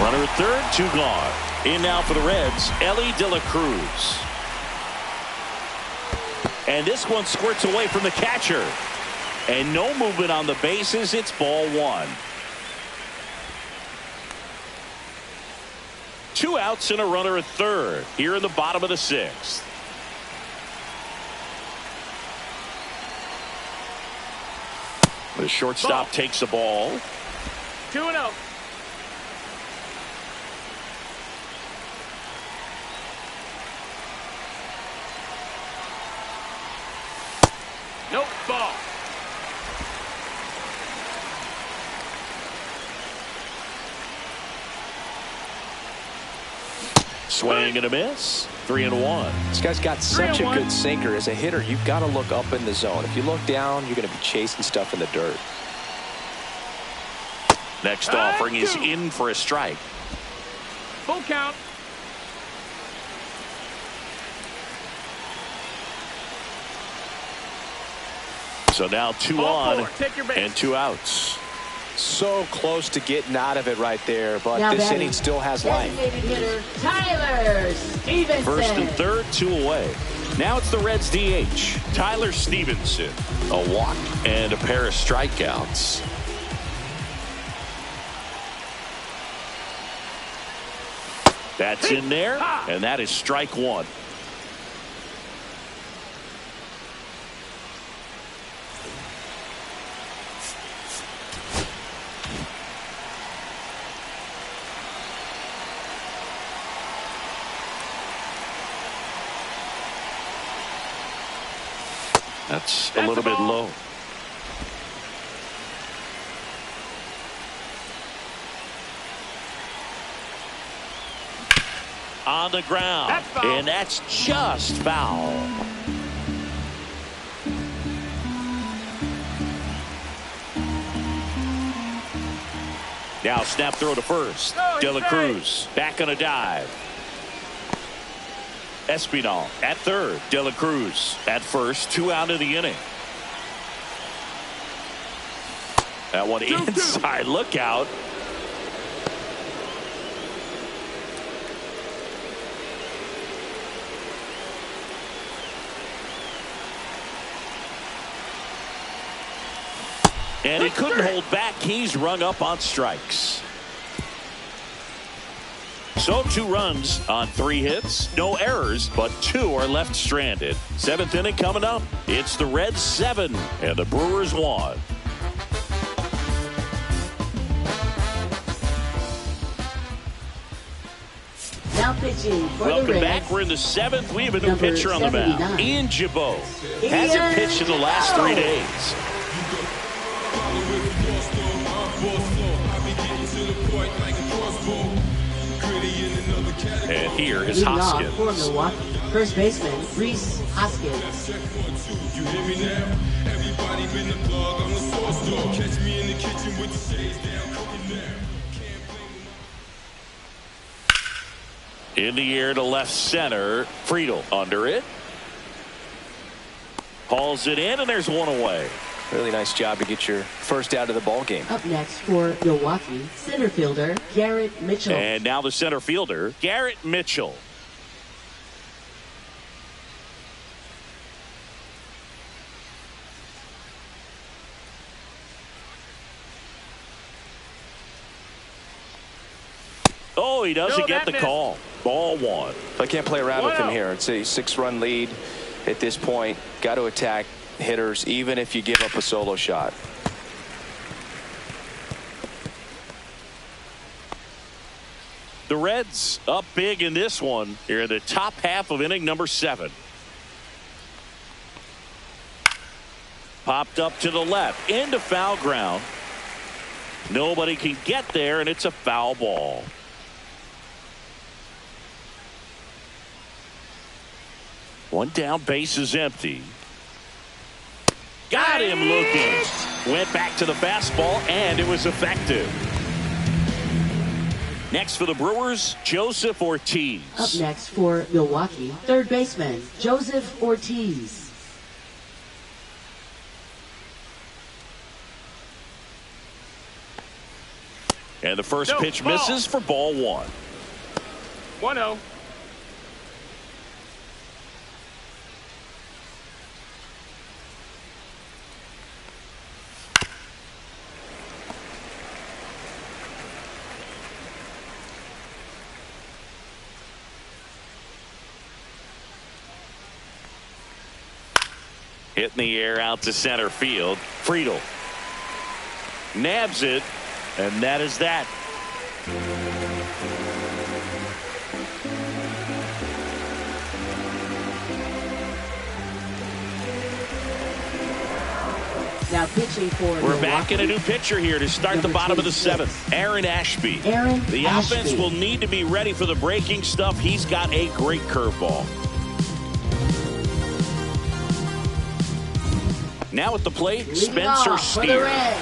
Runner at third, 2 gone. In now for the Reds, Ellie De La Cruz. And this one squirts away from the catcher. And no movement on the bases. It's ball 1. 2 outs and a runner at third here in the bottom of the 6th. The shortstop takes the ball. 2-0. Nope, ball. Swing and a miss. 3-1. This guy's got such a 3-1. good sinker. As a hitter, you've got to look up in the zone. If you look down, you're going to be chasing stuff in the dirt. Next offering is in for a strike. Full count. So now 2 Ball on 4. Take your base. and 2 outs. So close to getting out of it right there, but Now this batting, inning still has life. designated hitter Tyler Stevenson. First and third, 2 away. Now it's the Reds DH, Tyler Stevenson. A walk and a pair of strikeouts. That's in there, and that is strike 1. That's a little bit low. On the ground. That's foul. And that's just foul. Now snap throw to first. Oh, De La he's Cruz back on a dive. Espinal at third. De La Cruz at first. 2 out of the inning. That one inside. Look out. And he couldn't hold back. He's rung up on strikes. So 2 runs on 3 hits, no errors, but 2 are left stranded. 7th inning coming up. It's the Reds 7 and the Brewers 1. Now pitching for the Welcome Reds. back. We're in the 7th. We have a new Number pitcher on the mound. 79. Ian Jabot. Hasn't pitched in the last 3 days. And here is Leading off Hoskins. for Milwaukee, first baseman Reese Hoskins. In the air to left center. Friedel under it. Hauls it in, and there's one away. Really nice job to get your first out of the ball game. Up next for Milwaukee, center fielder Garrett Mitchell. And now the center fielder, Garrett Mitchell. Oh, he doesn't No, get that the call. Ball 1. I can't play around with him Wow. here. It's a 6-run lead at this point. Got to attack hitters even if you give up a solo shot. The Reds up big in this one here in the top half of inning number 7. Popped up to the left into foul ground. Nobody can get there, and it's a foul ball. One down, base is empty. Got him looking. Went back to the fastball, and it was effective. Next for the Brewers, Joseph Ortiz. Up next for Milwaukee, third baseman Joseph Ortiz. And the first No, pitch ball. misses for ball 1. 1-0. Hit in the air out to center field. Friedel nabs it, and that is that. Now pitching for We're back in a new pitcher here to start the bottom of the 7th. Aaron Ashby. The offense will need to be ready for the breaking stuff. He's got a great curveball. Now at the plate, Leading Spencer off for the Steer. Reds,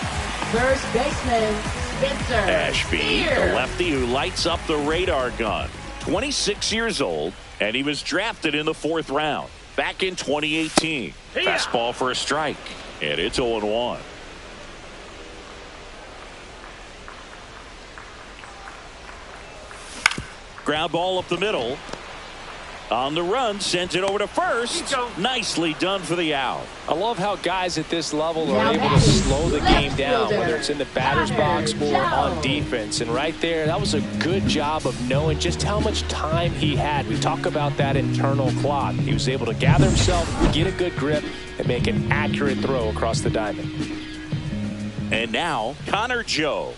first baseman Spencer Ashby, Steer. the lefty who lights up the radar gun. 26 years old, and he was drafted in the 4th round back in 2018. Yeah. Fastball for a strike, and it's 0-1. Ground ball up the middle. On the run, sends it over to first. Nicely done for the out. I love how guys at this level Now are able to batting, slow the left game down, fielder, whether it's in the batter's box or on defense. And right there, that was a good job of knowing just how much time he had. We talk about that internal clock. He was able to gather himself, get a good grip, and make an accurate throw across the diamond. And now, Connor Joe.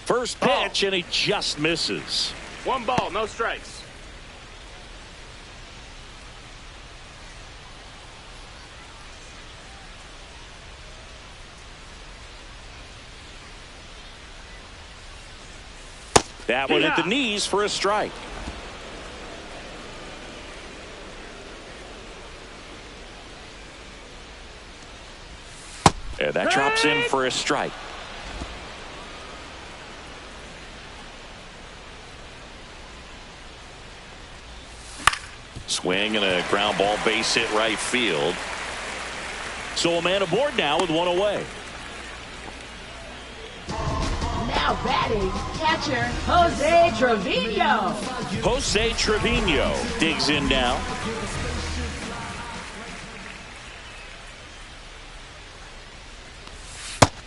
First pitch, and he just misses. 1 ball, no strikes. That one at the knees for a strike. And that drops in for a strike. Swing and a ground ball, base hit right field. So a man aboard now with 1 away. Now batting, catcher Jose Trevino. Jose Trevino digs in now.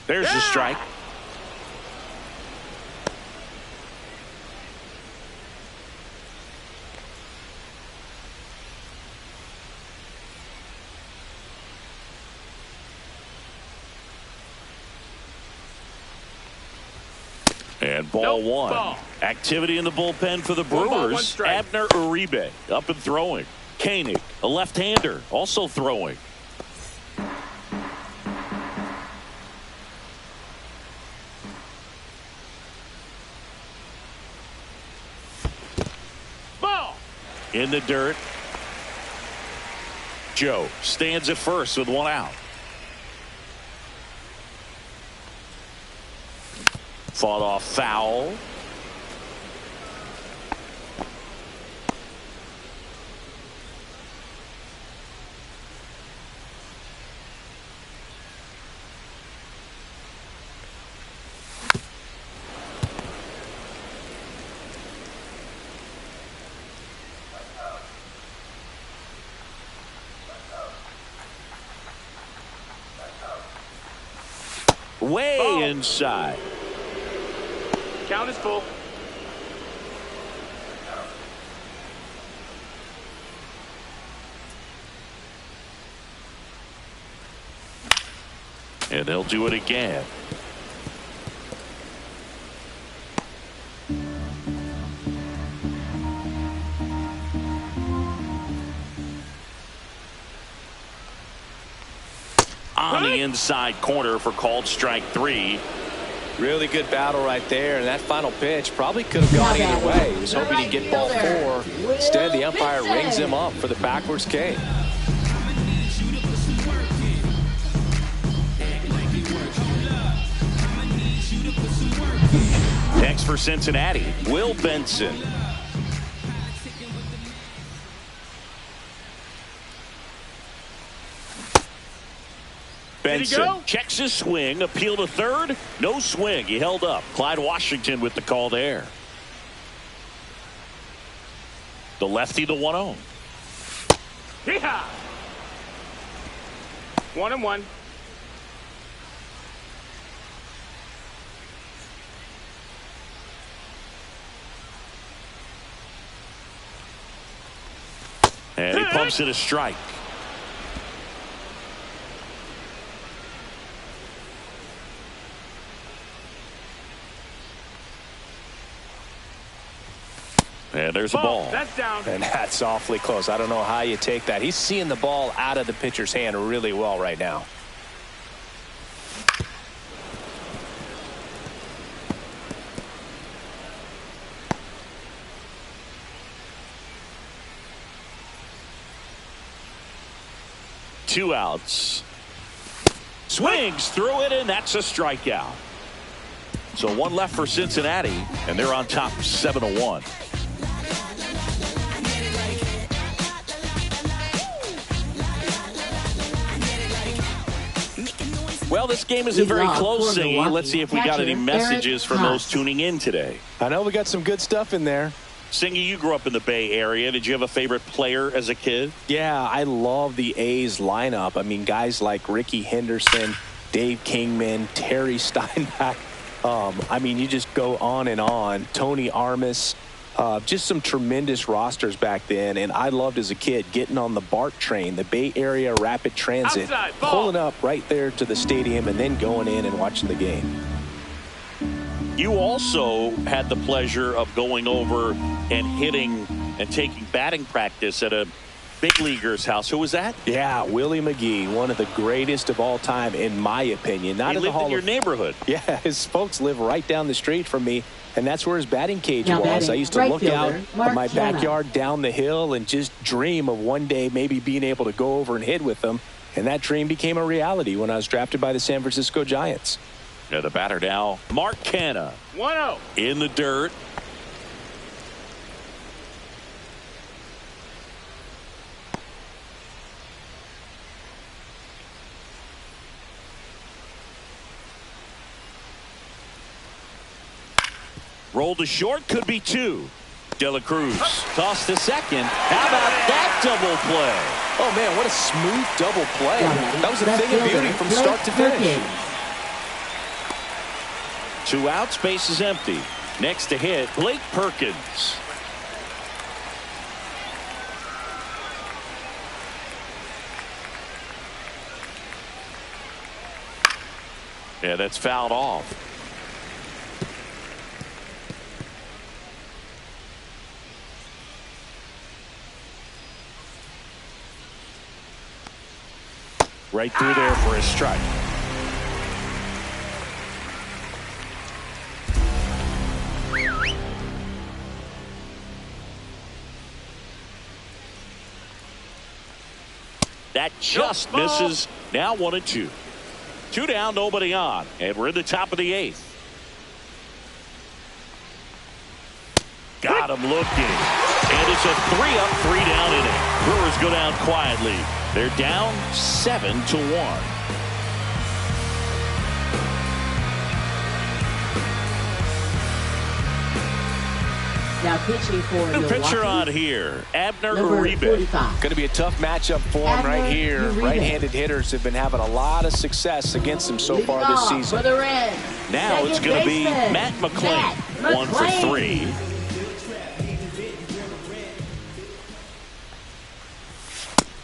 There's the strike. And ball Nope, one. ball. Activity in the bullpen for the One ball, one Brewers. strike. Abner Uribe up and throwing. Koenig, a left-hander, also throwing. Ball. In the dirt. Joe stands at first with one out. Fought off foul. Way Ball. inside. Count is full. And they'll do it again. On the inside corner for called strike 3. Really good battle right there, and that final pitch probably could have gone either way. He was hoping he'd get ball 4. Instead, the umpire rings him up for the backwards K. Next for Cincinnati, Will Benson. Benson checks his swing, appeal to third, no swing. He held up. Clyde Washington with the call there. The lefty, the 1-0. Yeehaw! 1-1. And he pumps it a strike. And there's a ball. That's down. And that's awfully close. I don't know how you take that. He's seeing the ball out of the pitcher's hand really well right now. Two outs. Swings through it, and that's a strikeout. So one left for Cincinnati, and they're on top 7-1. Well, this game isn't very close, Singy. Let's see if we got any messages from those tuning in today. I know we got some good stuff in there. Singy, you grew up in the Bay Area. Did you have a favorite player as a kid? Yeah, I love the A's lineup. I mean, guys like Ricky Henderson, Dave Kingman, Terry Steinbach. I mean, you just go on and on. Tony Armas. Just some tremendous rosters back then, and I loved as a kid getting on the BART train, the Bay Area Rapid Transit, Outside, pulling up right there to the stadium and then going in and watching the game. You also had the pleasure of going over and hitting and taking batting practice at a big leaguer's house. Who was that? Yeah, Willie McGee, one of the greatest of all time, in my opinion. Not He in the lived Hall in your of neighborhood. Yeah, his folks live right down the street from me, and that's where his batting cage Now was. batting, I used to right look out fielder, of Mark my Canha. backyard down the hill and just dream of one day maybe being able to go over and hit with them. And that dream became a reality when I was drafted by the San Francisco Giants. Yeah, the batter now, Mark Canha. 1-0. In the dirt. Roll to short, could be 2. De La Cruz tossed to second. How about that double play? Oh, man, what a smooth double play. That was a thing of beauty from start to finish. 2 outs, base is empty. Next to hit, Blake Perkins. Yeah, that's fouled off. Right through there for a strike. That just misses. Now 1-2. 2 down, nobody on. And we're in the top of the 8th. Got him looking. And it's a 3-up, 3-down inning. Brewers go down quietly. They're down 7-1. Now pitching for New Milwaukee. pitcher on here, Abner Number Uribe. 45. Going to be a tough matchup for him right here. Uribe. Right-handed hitters have been having a lot of success against him so Leading far this off season. For the Reds. Now Second it's going to be baseman, Matt McClain. Matt 1 for McClain. 3.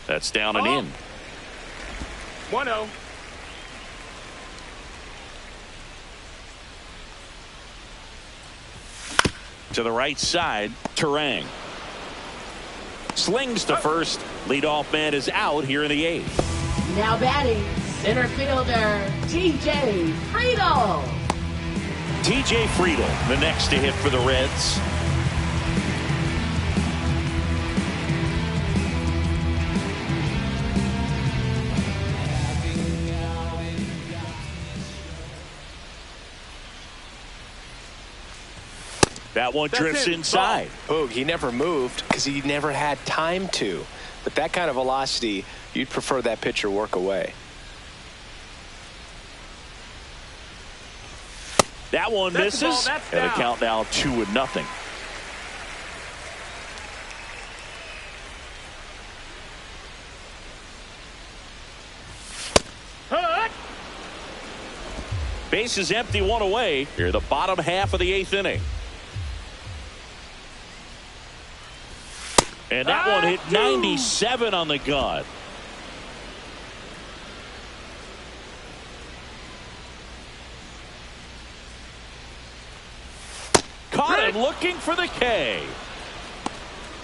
That's down and in. 1-0. To the right side, Terang. Slings to first. Leadoff man is out here in the 8th. Now batting, center fielder T.J. Friedel. T.J. Friedel, the next to hit for the Reds. That one drifts inside. Oh, he never moved because he never had time to. But that kind of velocity, you'd prefer that pitcher work away. That one That's the ball, misses. that's And the down. count now 2-0. Hut. Base is empty, 1 away. Here, the bottom half of the 8th inning. And that one hit 97 on the gun. Caught him looking for the K.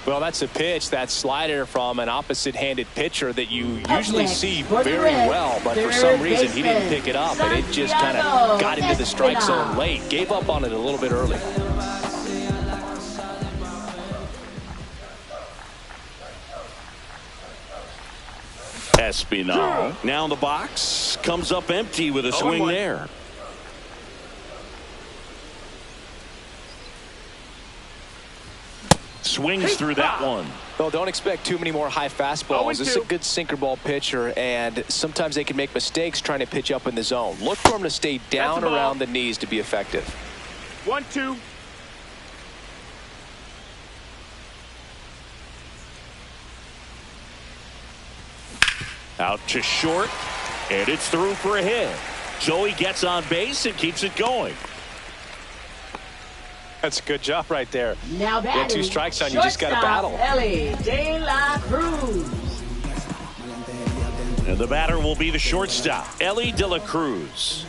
Well, that's a pitch, that slider from an opposite-handed pitcher that you Up usually next see for the very Reds, well, but for third some reason he didn't baseman, pick it up, and it just kind Santiago of got into the strike Espinal. zone late. Gave up on it a little bit early. Espinal now in the box. Comes up empty with a swing 0-1. there. Swings through that one. Well, don't expect too many more high fastballs. This is a 0-2. good sinker ball pitcher, and sometimes they can make mistakes trying to pitch up in the zone. Look for him to stay down the ball. around the knees to be effective. 1-2. Out to short, and it's through for a hit. Joey gets on base and keeps it going. That's a good job right there. Now batting, You have 2 strikes on you, just got to shortstop, battle. Ellie De La Cruz. And the batter will be the shortstop, Ellie De La Cruz.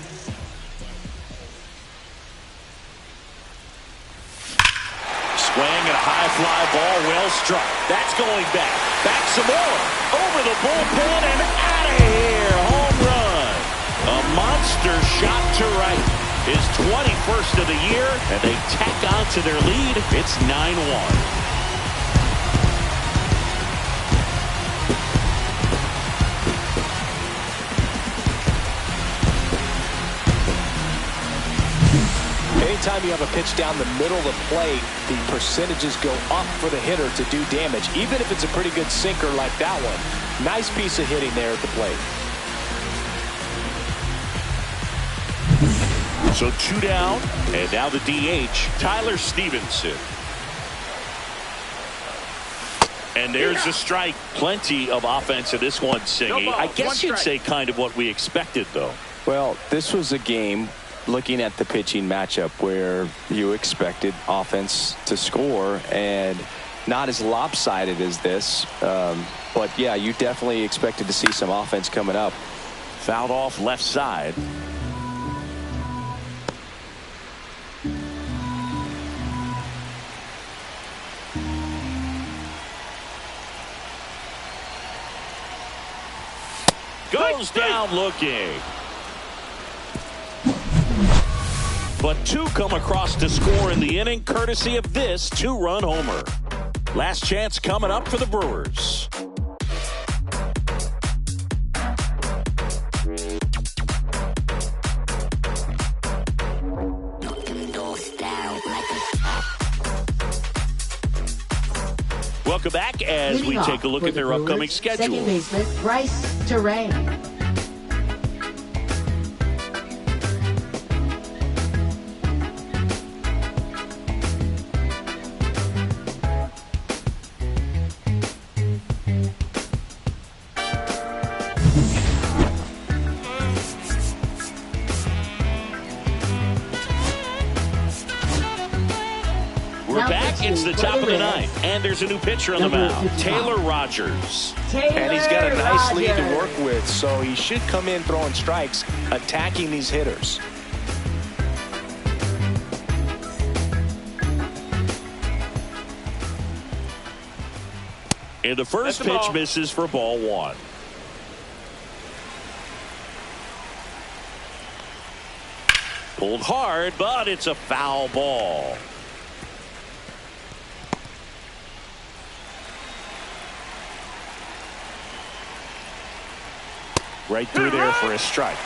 Swing and a high fly ball, well struck. That's going back. Back some more. Over the bullpen and out of here. Home run. A monster shot to right. His 21st of the year, and they tack on to their lead. It's 9-1. Anytime you have a pitch down the middle of the plate, the percentages go up for the hitter to do damage, even if it's a pretty good sinker like that one. Nice piece of hitting there at the plate. So 2 down, and now the DH, Tyler Stevenson. And there's a strike. Plenty of offense in this one, Singy. No I balls, guess one you'd strike. say kind of what we expected, though. Well, this was a game, looking at the pitching matchup, where you expected offense to score, and not as lopsided as this. But, yeah, you definitely expected to see some offense coming up. Fouled off left side. Goes down looking. But two come across to score in the inning, courtesy of this two-run homer. Last chance coming up for the Brewers. Welcome back as we take a look at their upcoming schedule. Second baseman Bryce Terrain. We're back. It's the top of the ninth, and there's a new pitcher on the mound, Taylor Rogers. And he's got a nice lead to work with, so he should come in throwing strikes, attacking these hitters. And the first pitch misses for ball one. Pulled hard, but it's a foul ball. Right through there for a strike.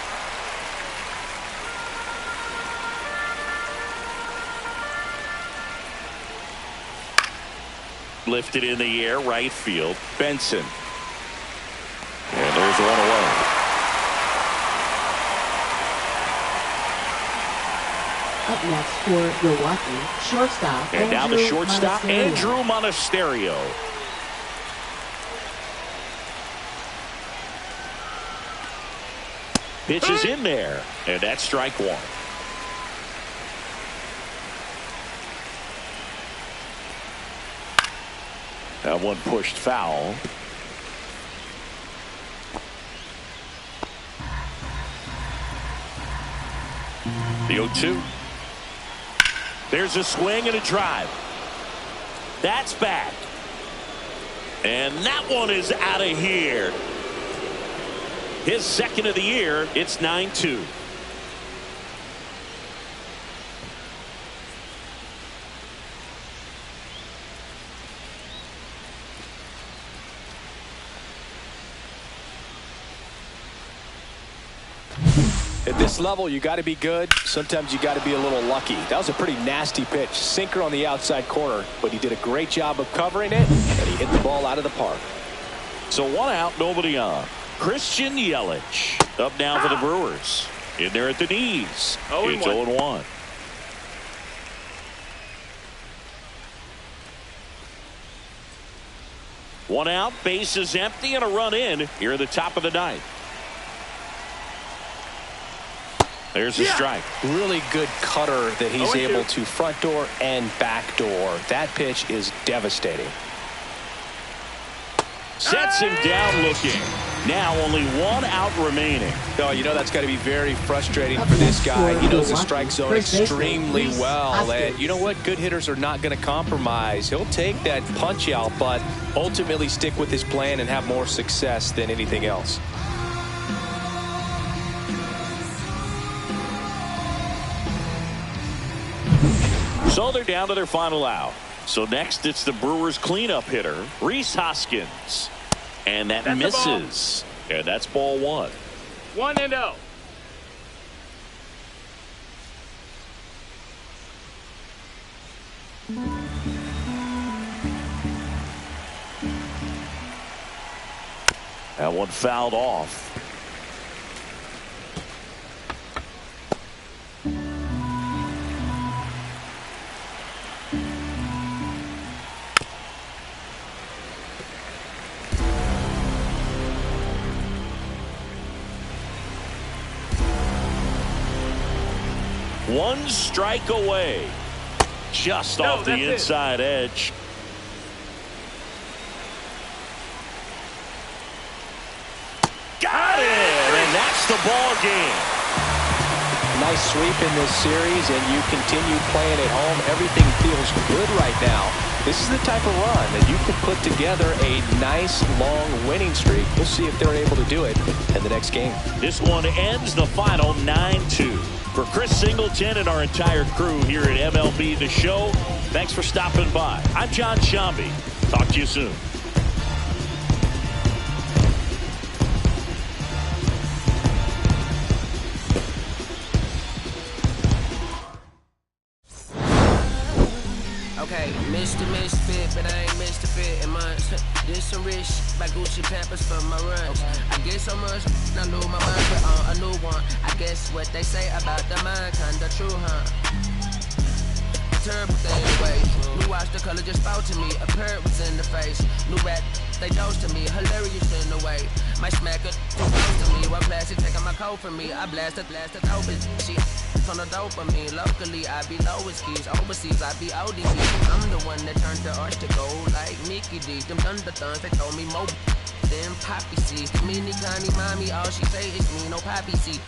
Lifted in the air, right field. Benson. And there's one away. Up next for Milwaukee, shortstop. And now the shortstop, Andrew Monasterio. Pitch is in there, and that's strike one. That one pushed foul. The 0-2. There's a swing and a drive. That's back. And that one is out of here. His second of the year. It's 9-2. At this level, you got to be good. Sometimes you got to be a little lucky. That was a pretty nasty pitch. Sinker on the outside corner, but he did a great job of covering it, and he hit the ball out of the park. So one out, nobody on. Christian Yelich up now for the Brewers. In there at the knees. It's 0-1. One out, base is empty, and a run in here at the top of the ninth. There's a strike. Really good cutter that he's able to front door and back door. That pitch is devastating. Sets him down looking. Now only one out remaining. Oh, you know that's got to be very frustrating for this guy. He knows the strike zone extremely well. And you know what? Good hitters are not going to compromise. He'll take that punch out, but ultimately stick with his plan and have more success than anything else. So they're down to their final out. So next it's the Brewers cleanup hitter, Rhys Hoskins. And that misses. And that's ball one. 1-0. That one fouled off. One strike away. Just off the inside edge. Got it! And that's the ball game. Nice sweep in this series, and you continue playing at home. Everything feels good right now. This is the type of run that you could put together a nice long winning streak. We'll see if they're able to do it in the next game. This one ends the final 9-2. For Chris Singleton and our entire crew here at MLB The Show, thanks for stopping by. I'm John Shambi. Talk to you soon. Okay, Mr. Misfit, but I ain't Mr. Fit in months. This some rich by Gucci Pampers for my runs. I get so much, I lose my mind, but on a new one. I guess what they say about the mind, kinda true, huh? Terrible thing, anyway. New watch, the color just spoke to me. A parrot was in the face. New rat, they dose to me. Hilarious in the way. My smacker too close to me. One plastic taking my coat from me. I blasted, dope it. She on the dopamine. Locally, I be lowest keys. Overseas, I be ODB. I'm the one that turned the arch to gold like Mickey D. Them thunder thuns, they told me more than poppy seeds. Mini Connie, mommy, all she say is me, no poppy seed.